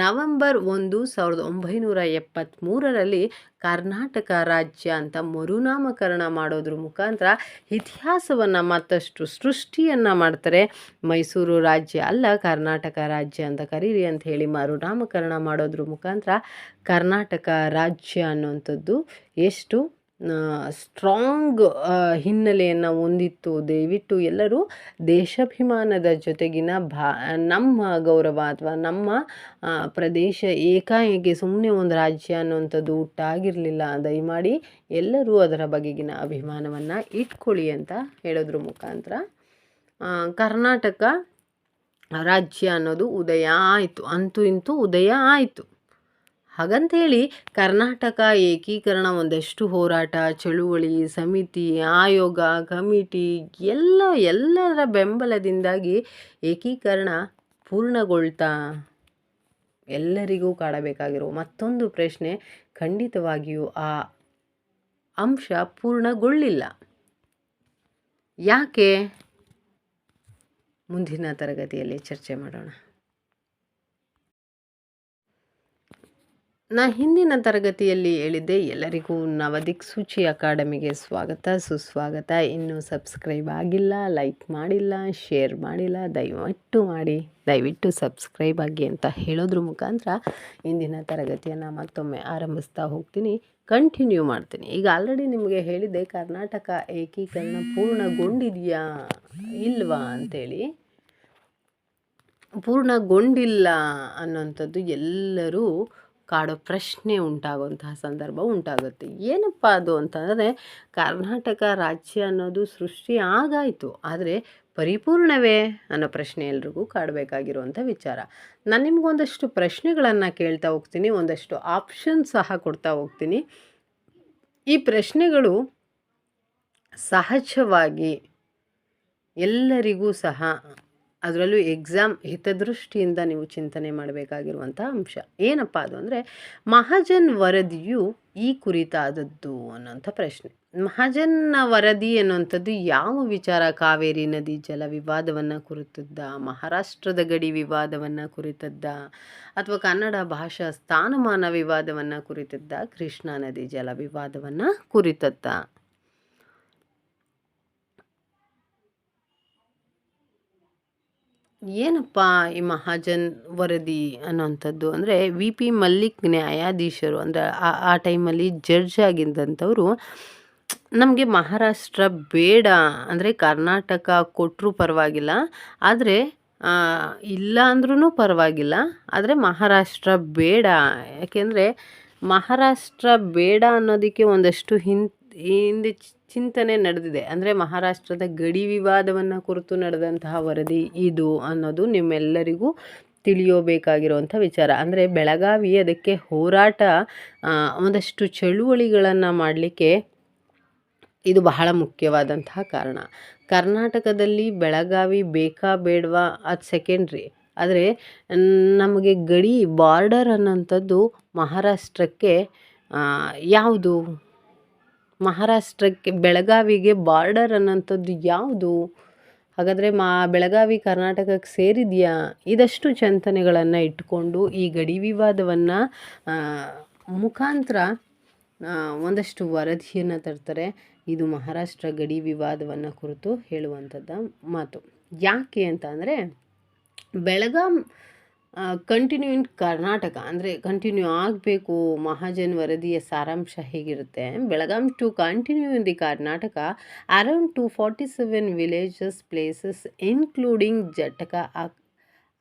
A: ನವೆಂಬರ್ 1, 1973ರಲ್ಲಿ ಕರ್ನಾಟಕ ರಾಜ್ಯ ಅಂತ ಮರುನಾಮಕರಣ ಮಾಡೋದ್ರ ಮುಖಾಂತರ ಇತಿಹಾಸವನ್ನು ಮತ್ತಷ್ಟು ಸೃಷ್ಟಿಯನ್ನು ಮಾಡ್ತಾರೆ. ಮೈಸೂರು ರಾಜ್ಯ ಅಲ್ಲ, ಕರ್ನಾಟಕ ರಾಜ್ಯ ಅಂತ ಕರೀರಿ ಅಂತ ಹೇಳಿ ಮರುನಾಮಕರಣ ಮಾಡೋದ್ರ ಮುಖಾಂತರ ಕರ್ನಾಟಕ ರಾಜ್ಯ ಅನ್ನುವಂಥದ್ದು ಎಷ್ಟು ಸ್ಟ್ರಾಂಗ್ ಹಿನ್ನೆಲೆಯನ್ನು ಹೊಂದಿತ್ತು. ದಯವಿಟ್ಟು ಎಲ್ಲರೂ ದೇಶಾಭಿಮಾನದ ಜೊತೆಗಿನ ನಮ್ಮ ಗೌರವ ಅಥವಾ ನಮ್ಮ ಪ್ರದೇಶ ಏಕಾಏಕಿ ಸುಮ್ಮನೆ ಒಂದು ರಾಜ್ಯ ಅನ್ನುವಂಥದ್ದು ಹುಟ್ಟಾಗಿರಲಿಲ್ಲ. ದಯಮಾಡಿ ಎಲ್ಲರೂ ಅದರ ಬಗೆಗಿನ ಅಭಿಮಾನವನ್ನು ಇಟ್ಕೊಳ್ಳಿ ಅಂತ ಹೇಳೋದ್ರ ಮುಖಾಂತರ ಕರ್ನಾಟಕ ರಾಜ್ಯ ಅನ್ನೋದು ಉದಯ ಆಯಿತು. ಅಂತೂ ಇಂತೂ ಉದಯ ಆಯಿತು. ಹಾಗಂತೇಳಿ ಕರ್ನಾಟಕ ಏಕೀಕರಣ ಒಂದಷ್ಟು ಚಳುವಳಿ, ಸಮಿತಿ, ಆಯೋಗ, ಕಮಿಟಿ ಎಲ್ಲರ ಬೆಂಬಲದಿಂದಾಗಿ ಏಕೀಕರಣ ಪೂರ್ಣಗೊಳ್ತಾ? ಎಲ್ಲರಿಗೂ ಕಾಡಬೇಕಾಗಿರೋ ಮತ್ತೊಂದು ಪ್ರಶ್ನೆ. ಖಂಡಿತವಾಗಿಯೂ ಆ ಅಂಶ ಪೂರ್ಣಗೊಳ್ಳಿಲ್ಲ. ಯಾಕೆ? ಮುಂದಿನ ತರಗತಿಯಲ್ಲಿ ಚರ್ಚೆ ಮಾಡೋಣ. ಹಿಂದಿನ ತರಗತಿಯಲ್ಲಿ ಹೇಳಿದ್ದೆ, ಎಲ್ಲರಿಗೂ ನವದಿಕ್ಸೂಚಿ ಅಕಾಡೆಮಿಗೆ ಸ್ವಾಗತ ಸುಸ್ವಾಗತ. ಇನ್ನೂ ಸಬ್ಸ್ಕ್ರೈಬ್ ಆಗಿಲ್ಲ, ಲೈಕ್ ಮಾಡಿಲ್ಲ, ಶೇರ್ ಮಾಡಿಲ್ಲ, ದಯವಿಟ್ಟು ಸಬ್ಸ್ಕ್ರೈಬ್ ಆಗಿ ಅಂತ ಹೇಳೋದ್ರ ಮುಖಾಂತರ ಇಂದಿನ ತರಗತಿಯನ್ನು ಮತ್ತೊಮ್ಮೆ ಆರಂಭಿಸ್ತಾ ಹೋಗ್ತೀನಿ, ಕಂಟಿನ್ಯೂ ಮಾಡ್ತೀನಿ. ಈಗ ಆಲ್ರೆಡಿ ನಿಮಗೆ ಹೇಳಿದ್ದೆ, ಕರ್ನಾಟಕ ಏಕೀಕರಣ ಪೂರ್ಣಗೊಂಡಿದೆಯಾ ಇಲ್ವಾ ಅಂತೇಳಿ. ಪೂರ್ಣಗೊಂಡಿಲ್ಲ ಅನ್ನೋಂಥದ್ದು ಎಲ್ಲರೂ ಕಾಡೋ ಪ್ರಶ್ನೆ ಉಂಟಾಗುವಂತಹ ಸಂದರ್ಭ ಉಂಟಾಗುತ್ತೆ. ಏನಪ್ಪ ಅದು ಅಂತಂದರೆ, ಕರ್ನಾಟಕ ರಾಜ್ಯ ಅನ್ನೋದು ಸೃಷ್ಟಿ ಆಗಾಯಿತು, ಆದರೆ ಪರಿಪೂರ್ಣವೇ ಅನ್ನೋ ಪ್ರಶ್ನೆ ಎಲ್ರಿಗೂ ಕಾಡಬೇಕಾಗಿರುವಂಥ ವಿಚಾರ. ನಾನು ನಿಮ್ಗೊಂದಷ್ಟು ಪ್ರಶ್ನೆಗಳನ್ನು ಕೇಳ್ತಾ ಹೋಗ್ತೀನಿ, ಒಂದಷ್ಟು ಆಪ್ಷನ್ ಸಹ ಕೊಡ್ತಾ ಹೋಗ್ತೀನಿ. ಈ ಪ್ರಶ್ನೆಗಳು ಸಹಜವಾಗಿ ಎಲ್ಲರಿಗೂ ಸಹ, ಅದರಲ್ಲೂ ಎಕ್ಸಾಮ್ ಹಿತದೃಷ್ಟಿಯಿಂದ ನೀವು ಚಿಂತನೆ ಮಾಡಬೇಕಾಗಿರುವಂಥ ಅಂಶ ಏನಪ್ಪ ಅದು ಅಂದರೆ, ಮಹಾಜನ್ ವರದಿಯು ಈ ಕುರಿತಾದದ್ದು ಅನ್ನೋಂಥ ಪ್ರಶ್ನೆ. ಮಹಾಜನ್ ವರದಿ ಅನ್ನುವಂಥದ್ದು ಯಾವ ವಿಚಾರ? ಕಾವೇರಿ ನದಿ ಜಲ ವಿವಾದವನ್ನು ಕುರಿತದ್ದ, ಮಹಾರಾಷ್ಟ್ರದ ಗಡಿ ವಿವಾದವನ್ನು ಕುರಿತದ್ದ, ಅಥವಾ ಕನ್ನಡ ಭಾಷಾ ಸ್ಥಾನಮಾನ ವಿವಾದವನ್ನು ಕುರಿತದ್ದ, ಕೃಷ್ಣಾ ನದಿ ಜಲ ವಿವಾದವನ್ನು ಕುರಿತದ್ದ? ಏನಪ್ಪ ಈ ಮಹಾಜನ್ ವರದಿ ಅನ್ನೋಂಥದ್ದು ಅಂದರೆ, ವಿ ಪಿ ಮಲ್ಲಿಕ್ ನ್ಯಾಯಾಧೀಶರು ಅಂದರೆ ಆ ಟೈಮಲ್ಲಿ ಜಡ್ಜ್ ಆಗಿದ್ದಂಥವ್ರು, ನಮಗೆ ಮಹಾರಾಷ್ಟ್ರ ಬೇಡ ಅಂದರೆ ಕರ್ನಾಟಕ ಕೊಟ್ಟರೂ ಪರವಾಗಿಲ್ಲ, ಆದರೆ ಇಲ್ಲ ಅಂದ್ರೂ ಪರವಾಗಿಲ್ಲ, ಆದರೆ ಮಹಾರಾಷ್ಟ್ರ ಬೇಡ. ಯಾಕೆಂದರೆ ಮಹಾರಾಷ್ಟ್ರ ಬೇಡ ಅನ್ನೋದಕ್ಕೆ ಒಂದಷ್ಟು ಹಿಂದೆ ಚಿಂತನೆ ನಡೆದಿದೆ. ಅಂದರೆ ಮಹಾರಾಷ್ಟ್ರದ ಗಡಿ ವಿವಾದವನ್ನು ಕುರಿತು ನಡೆದಂತಹ ವರದಿ ಇದು ಅನ್ನೋದು ನಿಮ್ಮೆಲ್ಲರಿಗೂ ತಿಳಿಯಬೇಕಾಗಿರುವಂಥ ವಿಚಾರ. ಅಂದರೆ ಬೆಳಗಾವಿ ಅದಕ್ಕೆ ಹೋರಾಟ, ಒಂದಷ್ಟು ಚಳುವಳಿಗಳನ್ನು ಮಾಡಲಿಕ್ಕೆ ಇದು ಬಹಳ ಮುಖ್ಯವಾದಂತಹ ಕಾರಣ. ಕರ್ನಾಟಕದಲ್ಲಿ ಬೆಳಗಾವಿ ಬೇಕಾ ಬೇಡವಾ ಅದು ಸೆಕೆಂಡ್ರಿ, ಆದರೆ ನಮಗೆ ಗಡಿ ಬಾರ್ಡರ್ ಅನ್ನೋಂಥದ್ದು ಮಹಾರಾಷ್ಟ್ರಕ್ಕೆ ಯಾವುದು? ಮಹಾರಾಷ್ಟ್ರಕ್ಕೆ ಬೆಳಗಾವಿಗೆ ಬಾರ್ಡರ್ ಅನ್ನೋಂಥದ್ದು ಯಾವುದು? ಹಾಗಾದರೆ ಬೆಳಗಾವಿ ಕರ್ನಾಟಕಕ್ಕೆ ಸೇರಿದೆಯಾ? ಇದಷ್ಟು ಚಿಂತನೆಗಳನ್ನು ಇಟ್ಟುಕೊಂಡು ಈ ಗಡಿ ವಿವಾದವನ್ನು ಮುಖಾಂತರ ಒಂದಷ್ಟು ವರದಿಯನ್ನು ತರ್ತಾರೆ. ಇದು ಮಹಾರಾಷ್ಟ್ರ ಗಡಿ ವಿವಾದವನ್ನು ಕುರಿತು ಹೇಳುವಂಥದ್ದು ಮಾತು. ಯಾಕೆ ಅಂತ ಅಂದರೆ, ಬೆಳಗಾಂ ಕಂಟಿನ್ಯೂ ಇನ್ ಕರ್ನಾಟಕ ಅಂದರೆ ಕಂಟಿನ್ಯೂ ಆಗಬೇಕು. ಮಹಾಜನ್ ವರದಿಯ ಸಾರಾಂಶ ಹೇಗಿರುತ್ತೆ, Belgaum to continue in the Karnataka around 247 villages places including Jath,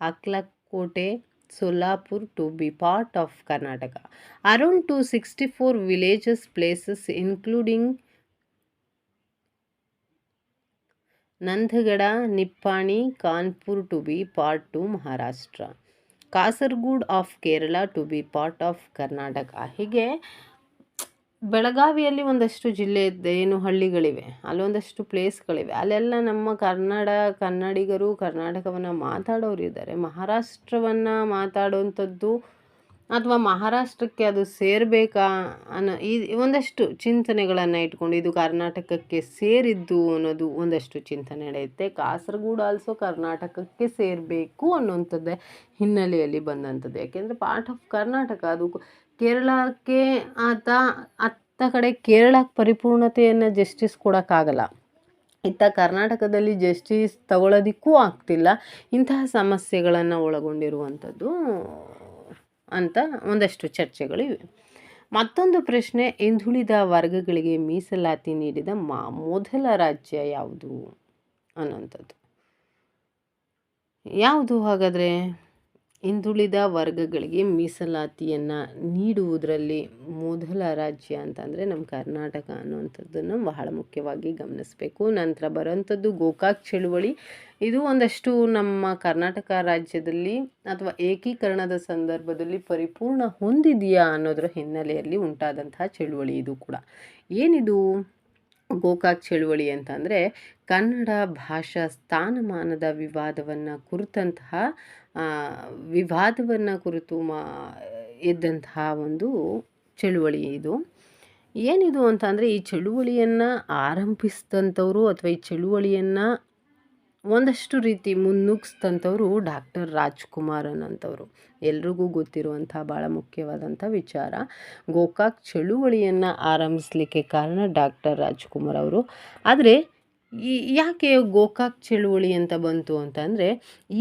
A: Akkalkot, Solapur to be part of Karnataka. Around 264 villages places including Nandagad, Nippani, Kanpur to be part to Maharashtra. Kasaragod of Kerala to be part of Karnataka. ಹೀಗೆ ಬೆಳಗಾವಿಯಲ್ಲಿ ಒಂದಷ್ಟು ಜಿಲ್ಲೆ ಏನು ಹಳ್ಳಿಗಳಿವೆ, ಅಲ್ಲೊಂದಷ್ಟು ಪ್ಲೇಸ್ಗಳಿವೆ, ಅಲ್ಲೆಲ್ಲ ನಮ್ಮ ಕನ್ನಡಿಗರು ಕರ್ನಾಟಕವನ್ನು ಮಾತಾಡೋರು ಇದ್ದಾರೆ. ಮಹಾರಾಷ್ಟ್ರವನ್ನು ಮಾತಾಡುವಂಥದ್ದು ಅಥವಾ ಮಹಾರಾಷ್ಟ್ರಕ್ಕೆ ಅದು ಸೇರಬೇಕಾ ಅನ್ನೋ ಈ ಒಂದಷ್ಟು ಚಿಂತನೆಗಳನ್ನು ಇಟ್ಕೊಂಡು ಇದು ಕರ್ನಾಟಕಕ್ಕೆ ಸೇರಿದ್ದು ಅನ್ನೋದು ಒಂದಷ್ಟು ಚಿಂತನೆ ನಡೆಯುತ್ತೆ. ಕಾಸರಗೋಡು ಆಲ್ಸೋ ಕರ್ನಾಟಕಕ್ಕೆ ಸೇರಬೇಕು ಅನ್ನೋಂಥದ್ದೇ ಹಿನ್ನೆಲೆಯಲ್ಲಿ ಬಂದಂಥದ್ದು. ಯಾಕೆಂದರೆ ಪಾರ್ಟ್ ಆಫ್ ಕರ್ನಾಟಕ, ಅದು ಕೇರಳಕ್ಕೆ ಅತ್ತ ಕಡೆ ಕೇರಳಕ್ಕೆ ಪರಿಪೂರ್ಣತೆಯನ್ನು ಜಸ್ಟಿಸ್ ಕೊಡೋಕ್ಕಾಗಲ್ಲ, ಇತ್ತ ಕರ್ನಾಟಕದಲ್ಲಿ ಜಸ್ಟಿಸ್ ತಗೊಳ್ಳೋದಕ್ಕೂ ಆಗ್ತಿಲ್ಲ. ಇಂತಹ ಸಮಸ್ಯೆಗಳನ್ನು ಒಳಗೊಂಡಿರುವಂಥದ್ದು ಅಂತ ಒಂದಷ್ಟು ಚರ್ಚೆಗಳಿವೆ. ಮತ್ತೊಂದು ಪ್ರಶ್ನೆ, ಹಿಂದುಳಿದ ವರ್ಗಗಳಿಗೆ ಮೀಸಲಾತಿ ನೀಡಿದ ಮೊದಲ ರಾಜ್ಯ ಯಾವುದು ಅನ್ನೋಂಥದ್ದು. ಯಾವುದು ಹಾಗಾದರೆ? ಹಿಂದುಳಿದ ವರ್ಗಗಳಿಗೆ ಮೀಸಲಾತಿಯನ್ನು ನೀಡುವುದರಲ್ಲಿ ಮೊದಲ ರಾಜ್ಯ ಅಂತಂದರೆ ನಮ್ಮ ಕರ್ನಾಟಕ ಅನ್ನುವಂಥದ್ದನ್ನು ಬಹಳ ಮುಖ್ಯವಾಗಿ ಗಮನಿಸಬೇಕು. ನಂತರ ಬರೋಂಥದ್ದು ಗೋಕಾಕ್ ಚಳುವಳಿ. ಇದು ಒಂದಷ್ಟು ನಮ್ಮ ಕರ್ನಾಟಕ ರಾಜ್ಯದಲ್ಲಿ ಅಥವಾ ಏಕೀಕರಣದ ಸಂದರ್ಭದಲ್ಲಿ ಪರಿಪೂರ್ಣ ಹೊಂದಿದೆಯಾ ಅನ್ನೋದರ ಹಿನ್ನೆಲೆಯಲ್ಲಿ ಉಂಟಾದಂತಹ ಚಳುವಳಿ ಇದು ಕೂಡ. ಏನಿದು ಗೋಕಾಕ್ ಚಳುವಳಿ ಅಂತಂದರೆ, ಕನ್ನಡ ಭಾಷಾ ಸ್ಥಾನಮಾನದ ವಿವಾದವನ್ನು ಕುರಿತು ಇದ್ದಂತಹ ಒಂದು ಚಳುವಳಿ ಇದು. ಏನಿದು ಅಂತ ಅಂದರೆ, ಈ ಚಳುವಳಿಯನ್ನು ಆರಂಭಿಸಿದಂಥವರು ಅಥವಾ ಈ ಚಳುವಳಿಯನ್ನು ಒಂದಷ್ಟು ರೀತಿ ಮುನ್ನುಗ್ಗಿಸಿದಂಥವ್ರು ಡಾಕ್ಟರ್ ರಾಜ್ಕುಮಾರನ್ ಅಂತವರು. ಎಲ್ರಿಗೂ ಗೊತ್ತಿರುವಂಥ ಭಾಳ ಮುಖ್ಯವಾದಂಥ ವಿಚಾರ. ಗೋಕಾಕ್ ಚಳುವಳಿಯನ್ನು ಆರಂಭಿಸಲಿಕ್ಕೆ ಕಾರಣ ಡಾಕ್ಟರ್ ರಾಜ್ಕುಮಾರ್ ಅವರು. ಆದರೆ ಯಾಕೆ ಗೋಕಾಕ್ ಚಳುವಳಿ ಅಂತ ಬಂತು ಅಂತಂದರೆ,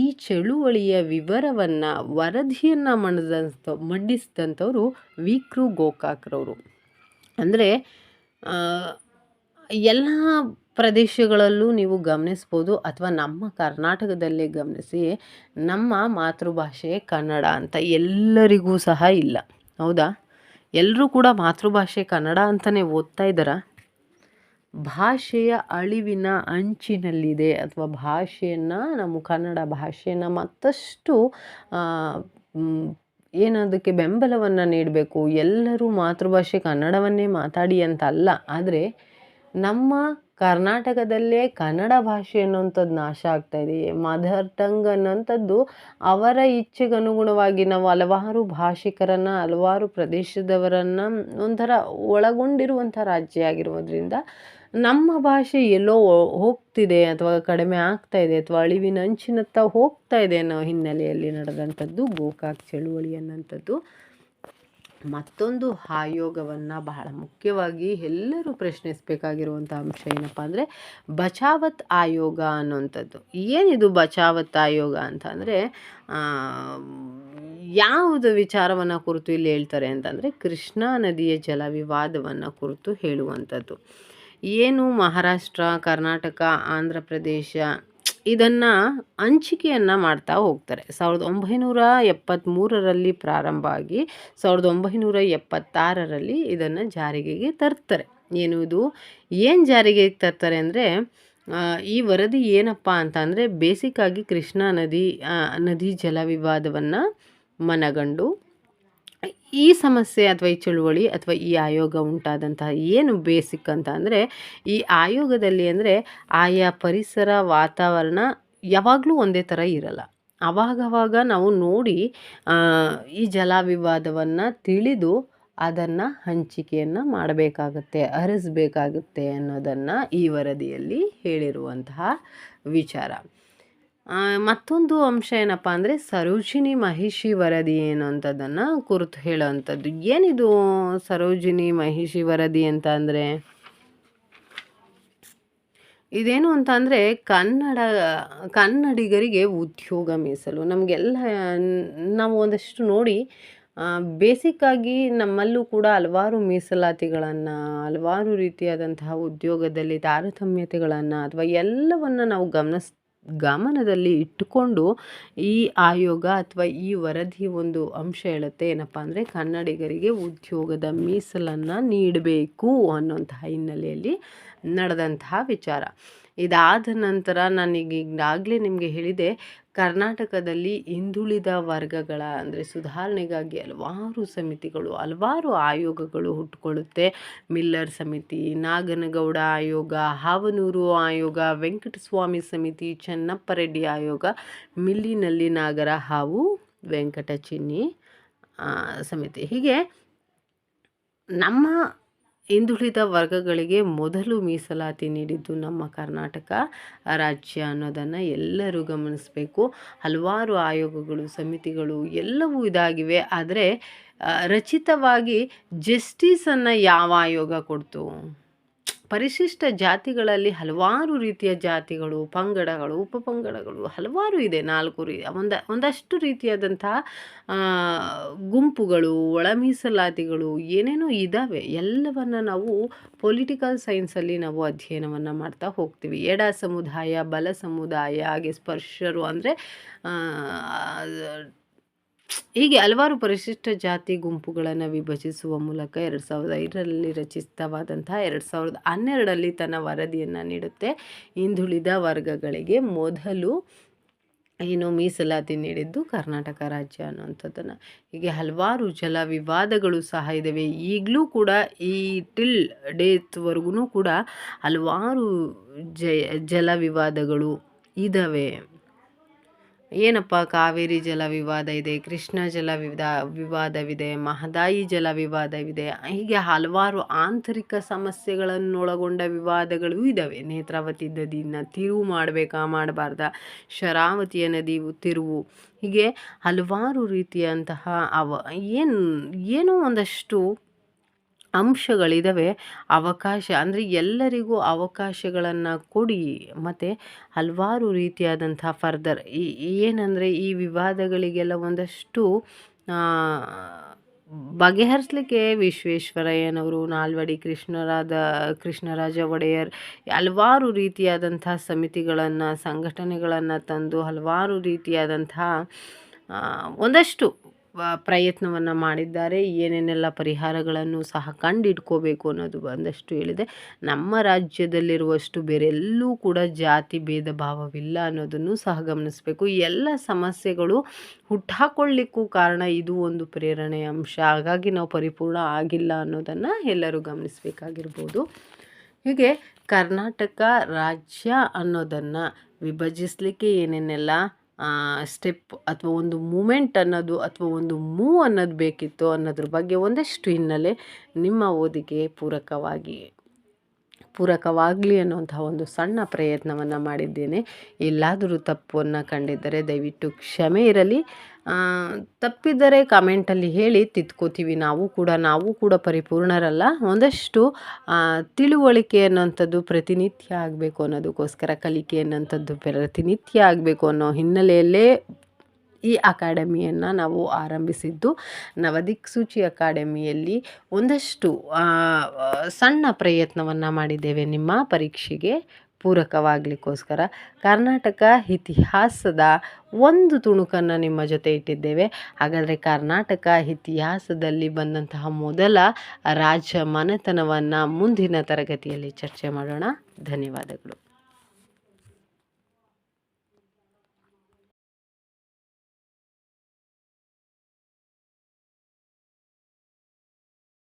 A: ಈ ಚಳುವಳಿಯ ವಿವರವನ್ನು ವರದಿಯನ್ನು ಮಂಡಿಸಿದಂಥವರು ವಿ.ಕೃ. ಗೋಕಾಕ್ರವರು. ಅಂದರೆ ಎಲ್ಲ ಪ್ರದೇಶಗಳಲ್ಲೂ ನೀವು ಗಮನಿಸ್ಬೋದು, ಅಥವಾ ನಮ್ಮ ಕರ್ನಾಟಕದಲ್ಲೇ ಗಮನಿಸಿ, ನಮ್ಮ ಮಾತೃಭಾಷೆ ಕನ್ನಡ ಅಂತ ಎಲ್ಲರಿಗೂ ಸಹ ಇಲ್ಲ. ಹೌದಾ? ಎಲ್ಲರೂ ಕೂಡ ಮಾತೃಭಾಷೆ ಕನ್ನಡ ಅಂತಲೇ ಓದ್ತಾ ಇದ್ದಾರಾ? ಭಾಷೆಯ ಅಳಿವಿನ ಅಂಚಿನಲ್ಲಿದೆ, ಅಥವಾ ಭಾಷೆಯನ್ನು, ನಮ್ಮ ಕನ್ನಡ ಭಾಷೆಯನ್ನು ಮತ್ತಷ್ಟು ಏನದಕ್ಕೆ ಬೆಂಬಲವನ್ನು ನೀಡಬೇಕು. ಎಲ್ಲರೂ ಮಾತೃಭಾಷೆ ಕನ್ನಡವನ್ನೇ ಮಾತಾಡಿ ಅಂತ ಅಲ್ಲ, ಆದರೆ ನಮ್ಮ ಕರ್ನಾಟಕದಲ್ಲೇ ಕನ್ನಡ ಭಾಷೆ ಅನ್ನೋಂಥದ್ದು ನಾಶ ಆಗ್ತಾಯಿದೆ. ಮದರ್ ಟಂಗ್ ಅನ್ನೋಂಥದ್ದು ಅವರ ಇಚ್ಛೆಗನುಗುಣವಾಗಿ ನಾವು ಹಲವಾರು ಭಾಷಿಕರನ್ನು, ಹಲವಾರು ಪ್ರದೇಶದವರನ್ನು ಒಂಥರ ಒಳಗೊಂಡಿರುವಂಥ ರಾಜ್ಯ ಆಗಿರೋದ್ರಿಂದ ನಮ್ಮ ಭಾಷೆ ಎಲ್ಲೋ ಹೋಗ್ತಿದೆ, ಅಥವಾ ಕಡಿಮೆ ಆಗ್ತಾ ಇದೆ, ಅಥವಾ ಅಳಿವಿನ ಅಂಚಿನತ್ತ ಹೋಗ್ತಾ ಇದೆ ಅನ್ನೋ ಹಿನ್ನೆಲೆಯಲ್ಲಿ ನಡೆದಂಥದ್ದು ಗೋಕಾಕ್ ಚಳುವಳಿ ಅನ್ನೋಂಥದ್ದು. ಮತ್ತೊಂದು ಆಯೋಗವನ್ನು ಬಹಳ ಮುಖ್ಯವಾಗಿ ಎಲ್ಲರೂ ಪ್ರಶ್ನಿಸಬೇಕಾಗಿರುವಂಥ ಅಂಶ ಏನಪ್ಪ ಅಂದರೆ, ಬಚಾವತ್ ಆಯೋಗ ಅನ್ನುವಂಥದ್ದು. ಏನಿದು ಬಚಾವತ್ ಆಯೋಗ ಅಂತ ಅಂದರೆ, ಯಾವುದು ವಿಚಾರವನ್ನು ಕುರಿತು ಇಲ್ಲಿ ಹೇಳ್ತಾರೆ ಅಂತಂದರೆ, ಕೃಷ್ಣಾ ನದಿಯ ಜಲ ವಿವಾದವನ್ನು ಕುರಿತು ಹೇಳುವಂಥದ್ದು. ಏನು ಮಹಾರಾಷ್ಟ್ರ, ಕರ್ನಾಟಕ, ಆಂಧ್ರ ಪ್ರದೇಶ ಇದನ್ನು ಹಂಚಿಕೆಯನ್ನು ಮಾಡ್ತಾ ಹೋಗ್ತಾರೆ. 1973ರಲ್ಲಿ ಪ್ರಾರಂಭ ಆಗಿ 1976ರಲ್ಲಿ ಇದನ್ನು ಜಾರಿಗೆ ತರ್ತಾರೆ. ಏನು ಜಾರಿಗೆ ತರ್ತಾರೆ ಅಂದರೆ, ಈ ವರದಿ ಏನಪ್ಪ ಅಂತ ಅಂದರೆ, ಬೇಸಿಕ್ಕಾಗಿ ಕೃಷ್ಣಾ ನದಿ ಜಲ ವಿವಾದವನ್ನು ಮನಗಂಡು ಈ ಸಮಸ್ಯೆ ಅಥವಾ ಈ ಚಳುವಳಿ ಅಥವಾ ಈ ಆಯೋಗ ಉಂಟಾದಂತಹ ಏನು ಬೇಸಿಕ್ ಅಂತ ಅಂದರೆ, ಈ ಆಯೋಗದಲ್ಲಿ ಅಂದರೆ ಆಯಾ ಪರಿಸರ, ವಾತಾವರಣ ಯಾವಾಗಲೂ ಒಂದೇ ಥರ ಇರಲ್ಲ. ಆವಾಗವಾಗ ನಾವು ನೋಡಿ ಈ ಜಲ ವಿವಾದವನ್ನು ತಿಳಿದು ಅದನ್ನು ಹಂಚಿಕೆಯನ್ನು ಮಾಡಬೇಕಾಗತ್ತೆ, ಹರಿಸಬೇಕಾಗುತ್ತೆ ಅನ್ನೋದನ್ನು ಈ ವರದಿಯಲ್ಲಿ ಹೇಳಿರುವಂತಹ ವಿಚಾರ. ಮತ್ತೊಂದು ಅಂಶ ಏನಪ್ಪ ಅಂದರೆ, ಸರೋಜಿನಿ ಮಹಿಷಿ ವರದಿ ಏನು ಅಂತದನ್ನು ಕುರಿತು ಹೇಳೋವಂಥದ್ದು. ಏನಿದು ಸರೋಜಿನಿ ಮಹಿಷಿ ವರದಿ ಅಂತ ಅಂದರೆ, ಇದೇನು ಅಂತ ಅಂದರೆ, ಕನ್ನಡಿಗರಿಗೆ ಉದ್ಯೋಗ ಮೀಸಲು. ನಮಗೆಲ್ಲ ನಾವು ಒಂದಷ್ಟು ನೋಡಿ, ಬೇಸಿಕ್ಕಾಗಿ ನಮ್ಮಲ್ಲೂ ಕೂಡ ಹಲವಾರು ಮೀಸಲಾತಿಗಳನ್ನು, ಹಲವಾರು ರೀತಿಯಾದಂತಹ ಉದ್ಯೋಗದಲ್ಲಿ ತಾರತಮ್ಯತೆಗಳನ್ನು ಅಥವಾ ಎಲ್ಲವನ್ನು ನಾವು ಗಮನದಲ್ಲಿ ಇಟ್ಟುಕೊಂಡು ಈ ಆಯೋಗ ಅಥವಾ ಈ ವರದಿ ಒಂದು ಅಂಶ ಹೇಳುತ್ತೆ. ಏನಪ್ಪ ಅಂದರೆ, ಕನ್ನಡಿಗರಿಗೆ ಉದ್ಯೋಗದ ಮೀಸಲನ್ನು ನೀಡಬೇಕು ಅನ್ನೋಂತಹ ಹಿನ್ನೆಲೆಯಲ್ಲಿ ನಡೆದಂತಹ ವಿಚಾರ. ಇದಾದ ನಂತರ ಈಗಾಗಲೇ ನಿಮಗೆ ಹೇಳಿದೆ, ಕರ್ನಾಟಕದಲ್ಲಿ ಹಿಂದುಳಿದ ವರ್ಗಗಳ ಅಂದರೆ ಸುಧಾರಣೆಗಾಗಿ ಹಲವಾರು ಸಮಿತಿಗಳು, ಹಲವಾರು ಆಯೋಗಗಳು ಹುಟ್ಟುಕೊಳ್ಳುತ್ತೆ. ಮಿಲ್ಲರ್ ಸಮಿತಿ, ನಾಗನಗೌಡ ಆಯೋಗ, ಹಾವನೂರು ಆಯೋಗ, ವೆಂಕಟಸ್ವಾಮಿ ಸಮಿತಿ, ಚೆನ್ನಪ್ಪ ರೆಡ್ಡಿ ಆಯೋಗ, ಮಿಲ್ಲಿನಲ್ಲಿ ನಾಗರ ಹಾವು, ವೆಂಕಟ ಚಿನ್ನಿ ಸಮಿತಿ. ಹೀಗೆ ನಮ್ಮ ಹಿಂದುಳಿದ ವರ್ಗಗಳಿಗೆ ಮೊದಲು ಮೀಸಲಾತಿ ನೀಡಿದ್ದು ನಮ್ಮ ಕರ್ನಾಟಕ ರಾಜ್ಯ ಅನ್ನೋದನ್ನು ಎಲ್ಲರೂ ಗಮನಿಸಬೇಕು. ಹಲವಾರು ಆಯೋಗಗಳು, ಸಮಿತಿಗಳು ಎಲ್ಲವೂ ಇದಾಗಿವೆ. ಆದರೆ ರಚಿತವಾಗಿ ಜಸ್ಟಿಸನ್ನು ಯಾವ ಆಯೋಗ ಕೊಡ್ತು? ಪರಿಶಿಷ್ಟ ಜಾತಿಗಳಲ್ಲಿ ಹಲವಾರು ರೀತಿಯ ಜಾತಿಗಳು, ಪಂಗಡಗಳು, ಉಪಪಂಗಡಗಳು ಹಲವಾರು ಇದೆ. ಒಂದಷ್ಟು ರೀತಿಯಾದಂತಹ ಗುಂಪುಗಳು, ಒಳ ಮೀಸಲಾತಿಗಳು ಏನೇನೋ ಇದ್ದಾವೆ. ಎಲ್ಲವನ್ನು ನಾವು ಪೊಲಿಟಿಕಲ್ ಸೈನ್ಸಲ್ಲಿ ನಾವು ಅಧ್ಯಯನವನ್ನು ಮಾಡ್ತಾ ಹೋಗ್ತೀವಿ. ಎಡ ಸಮುದಾಯ, ಬಲ ಸಮುದಾಯ, ಹಾಗೆ ಸ್ಪರ್ಶರು ಅಂದರೆ ಹೀಗೆ ಹಲವಾರು ಪರಿಶಿಷ್ಟ ಜಾತಿ ಗುಂಪುಗಳನ್ನು ವಿಭಜಿಸುವ ಮೂಲಕ 2005ರಲ್ಲಿ ರಚಿತವಾದಂತಹ 2012ರಲ್ಲಿ ತನ್ನ ವರದಿಯನ್ನು ನೀಡುತ್ತೆ. ಹಿಂದುಳಿದ ವರ್ಗಗಳಿಗೆ ಮೊದಲು ಮೀಸಲಾತಿ ನೀಡಿದ್ದು ಕರ್ನಾಟಕ ರಾಜ್ಯ ಅನ್ನುವಂಥದ್ದನ್ನು. ಹೀಗೆ ಹಲವಾರು ಜಲ ವಿವಾದಗಳು ಸಹ ಇದ್ದಾವೆ. ಈಗಲೂ ಕೂಡ ಈ ಟಿಲ್ ಡೇತ್ವರೆಗೂ ಕೂಡ ಹಲವಾರು ಜಲ ವಿವಾದಗಳು ಇದ್ದಾವೆ. ಏನಪ್ಪ, ಕಾವೇರಿ ಜಲ ವಿವಾದ ಇದೆ, ಕೃಷ್ಣ ಜಲ ವಿವಾದವಿದೆ, ಮಹದಾಯಿ ಜಲ ವಿವಾದವಿದೆ, ಹೀಗೆ ಹಲವಾರು ಆಂತರಿಕ ಸಮಸ್ಯೆಗಳನ್ನೊಳಗೊಂಡ ವಿವಾದಗಳು ಇದ್ದಾವೆ. ನೇತ್ರಾವತಿ ನದಿನ ತಿರುವು ಮಾಡಬೇಕಾ ಮಾಡಬಾರ್ದಾ, ಶರಾವತಿಯ ನದಿ ತಿರುವು, ಹೀಗೆ ಹಲವಾರು ರೀತಿಯಂತಹ ಏನೋ ಒಂದಷ್ಟು ಅಂಶಗಳಿದ್ದಾವೆ. ಅವಕಾಶ ಅಂದರೆ ಎಲ್ಲರಿಗೂ ಅವಕಾಶಗಳನ್ನು ಕೊಡಿ, ಮತ್ತು ಹಲವಾರು ರೀತಿಯಾದಂಥ ಫರ್ದರ್ ಏನಂದರೆ ಈ ವಿವಾದಗಳಿಗೆಲ್ಲ ಒಂದಷ್ಟು ಬಗೆಹರಿಸಲಿಕ್ಕೆ ವಿಶ್ವೇಶ್ವರಯ್ಯನವರು, ನಾಲ್ವಡಿ ಕೃಷ್ಣರಾಜ ಒಡೆಯರ್ ಹಲವಾರು ರೀತಿಯಾದಂಥ ಸಮಿತಿಗಳನ್ನು, ಸಂಘಟನೆಗಳನ್ನು ತಂದು ಹಲವಾರು ರೀತಿಯಾದಂಥ ಒಂದಷ್ಟು ಪ್ರಯತ್ನವನ್ನು ಮಾಡಿದ್ದಾರೆ. ಏನೇನೆಲ್ಲ ಪರಿಹಾರಗಳನ್ನು ಸಹ ಕಂಡಿಡ್ಕೋಬೇಕು ಅನ್ನೋದು ಒಂದಷ್ಟು ಹೇಳಿದೆ. ನಮ್ಮ ರಾಜ್ಯದಲ್ಲಿರುವಷ್ಟು ಬೇರೆಲ್ಲೂ ಕೂಡ ಜಾತಿ ಭೇದ ಭಾವವಿಲ್ಲ ಅನ್ನೋದನ್ನು ಸಹ ಗಮನಿಸಬೇಕು. ಎಲ್ಲ ಸಮಸ್ಯೆಗಳು ಹುಟ್ಟಾಕೊಳ್ಳಿಕ್ಕೂ ಕಾರಣ ಇದು ಒಂದು ಪ್ರೇರಣೆಯ ಅಂಶ. ಹಾಗಾಗಿ ನಾವು ಪರಿಪೂರ್ಣ ಆಗಿಲ್ಲ ಅನ್ನೋದನ್ನು ಎಲ್ಲರೂ ಗಮನಿಸಬೇಕಾಗಿರ್ಬೋದು. ಹೀಗೆ ಕರ್ನಾಟಕ ರಾಜ್ಯ ಅನ್ನೋದನ್ನು ವಿಭಜಿಸಲಿಕ್ಕೆ ಏನೇನೆಲ್ಲ ಸ್ಟೆಪ್ ಅಥವಾ ಒಂದು ಮೂಮೆಂಟ್ ಅನ್ನೋದು ಅಥವಾ ಒಂದು ಮೂವ್ ಅನ್ನೋದು ಬೇಕಿತ್ತು ಅನ್ನೋದ್ರ ಬಗ್ಗೆ ಒಂದಷ್ಟು ಹಿನ್ನೆಲೆ ನಿಮ್ಮ ಓದಿಗೆ ಪೂರಕವಾಗಲಿ ಅನ್ನುವಂತಹ ಒಂದು ಸಣ್ಣ ಪ್ರಯತ್ನವನ್ನು ಮಾಡಿದ್ದೇನೆ. ಎಲ್ಲಾದರೂ ತಪ್ಪನ್ನು ಕಂಡಿದ್ದರೆ ದಯವಿಟ್ಟು ಕ್ಷಮೆ ಇರಲಿ. ತಪ್ಪಿದ್ದರೆ ಕಮೆಂಟಲ್ಲಿ ಹೇಳಿ, ತಿದ್ಕೋತೀವಿ. ನಾವು ಕೂಡ ಪರಿಪೂರ್ಣರಲ್ಲ. ಒಂದಷ್ಟು ತಿಳುವಳಿಕೆ ಅನ್ನೋಂಥದ್ದು ಪ್ರತಿನಿತ್ಯ ಆಗಬೇಕು ಅನ್ನೋದಕ್ಕೋಸ್ಕರ, ಕಲಿಕೆ ಅನ್ನೋಂಥದ್ದು ಪ್ರತಿನಿತ್ಯ ಆಗಬೇಕು ಅನ್ನೋ ಹಿನ್ನೆಲೆಯಲ್ಲೇ ಈ ಅಕಾಡೆಮಿಯನ್ನು ನಾವು ಆರಂಭಿಸಿದ್ದು. ನವದಿಕ್ಸೂಚಿ ಅಕಾಡೆಮಿಯಲ್ಲಿ ಒಂದಷ್ಟು ಸಣ್ಣ ಪ್ರಯತ್ನವನ್ನು ಮಾಡಿದ್ದೇವೆ ನಿಮ್ಮ ಪರೀಕ್ಷೆಗೆ ಪೂರಕವಾಗಲಿಕ್ಕೋಸ್ಕರ. ಕರ್ನಾಟಕ ಇತಿಹಾಸದ ಒಂದು ತುಣುಕನ್ನು ನಿಮ್ಮ ಜೊತೆ ಇಟ್ಟಿದ್ದೇವೆ. ಹಾಗಾದರೆ ಕರ್ನಾಟಕ ಇತಿಹಾಸದಲ್ಲಿ ಬಂದಂತಹ ಮೊದಲ ರಾಜ ಮನೆತನವನ್ನು ಮುಂದಿನ ತರಗತಿಯಲ್ಲಿ ಚರ್ಚೆ ಮಾಡೋಣ. ಧನ್ಯವಾದಗಳು.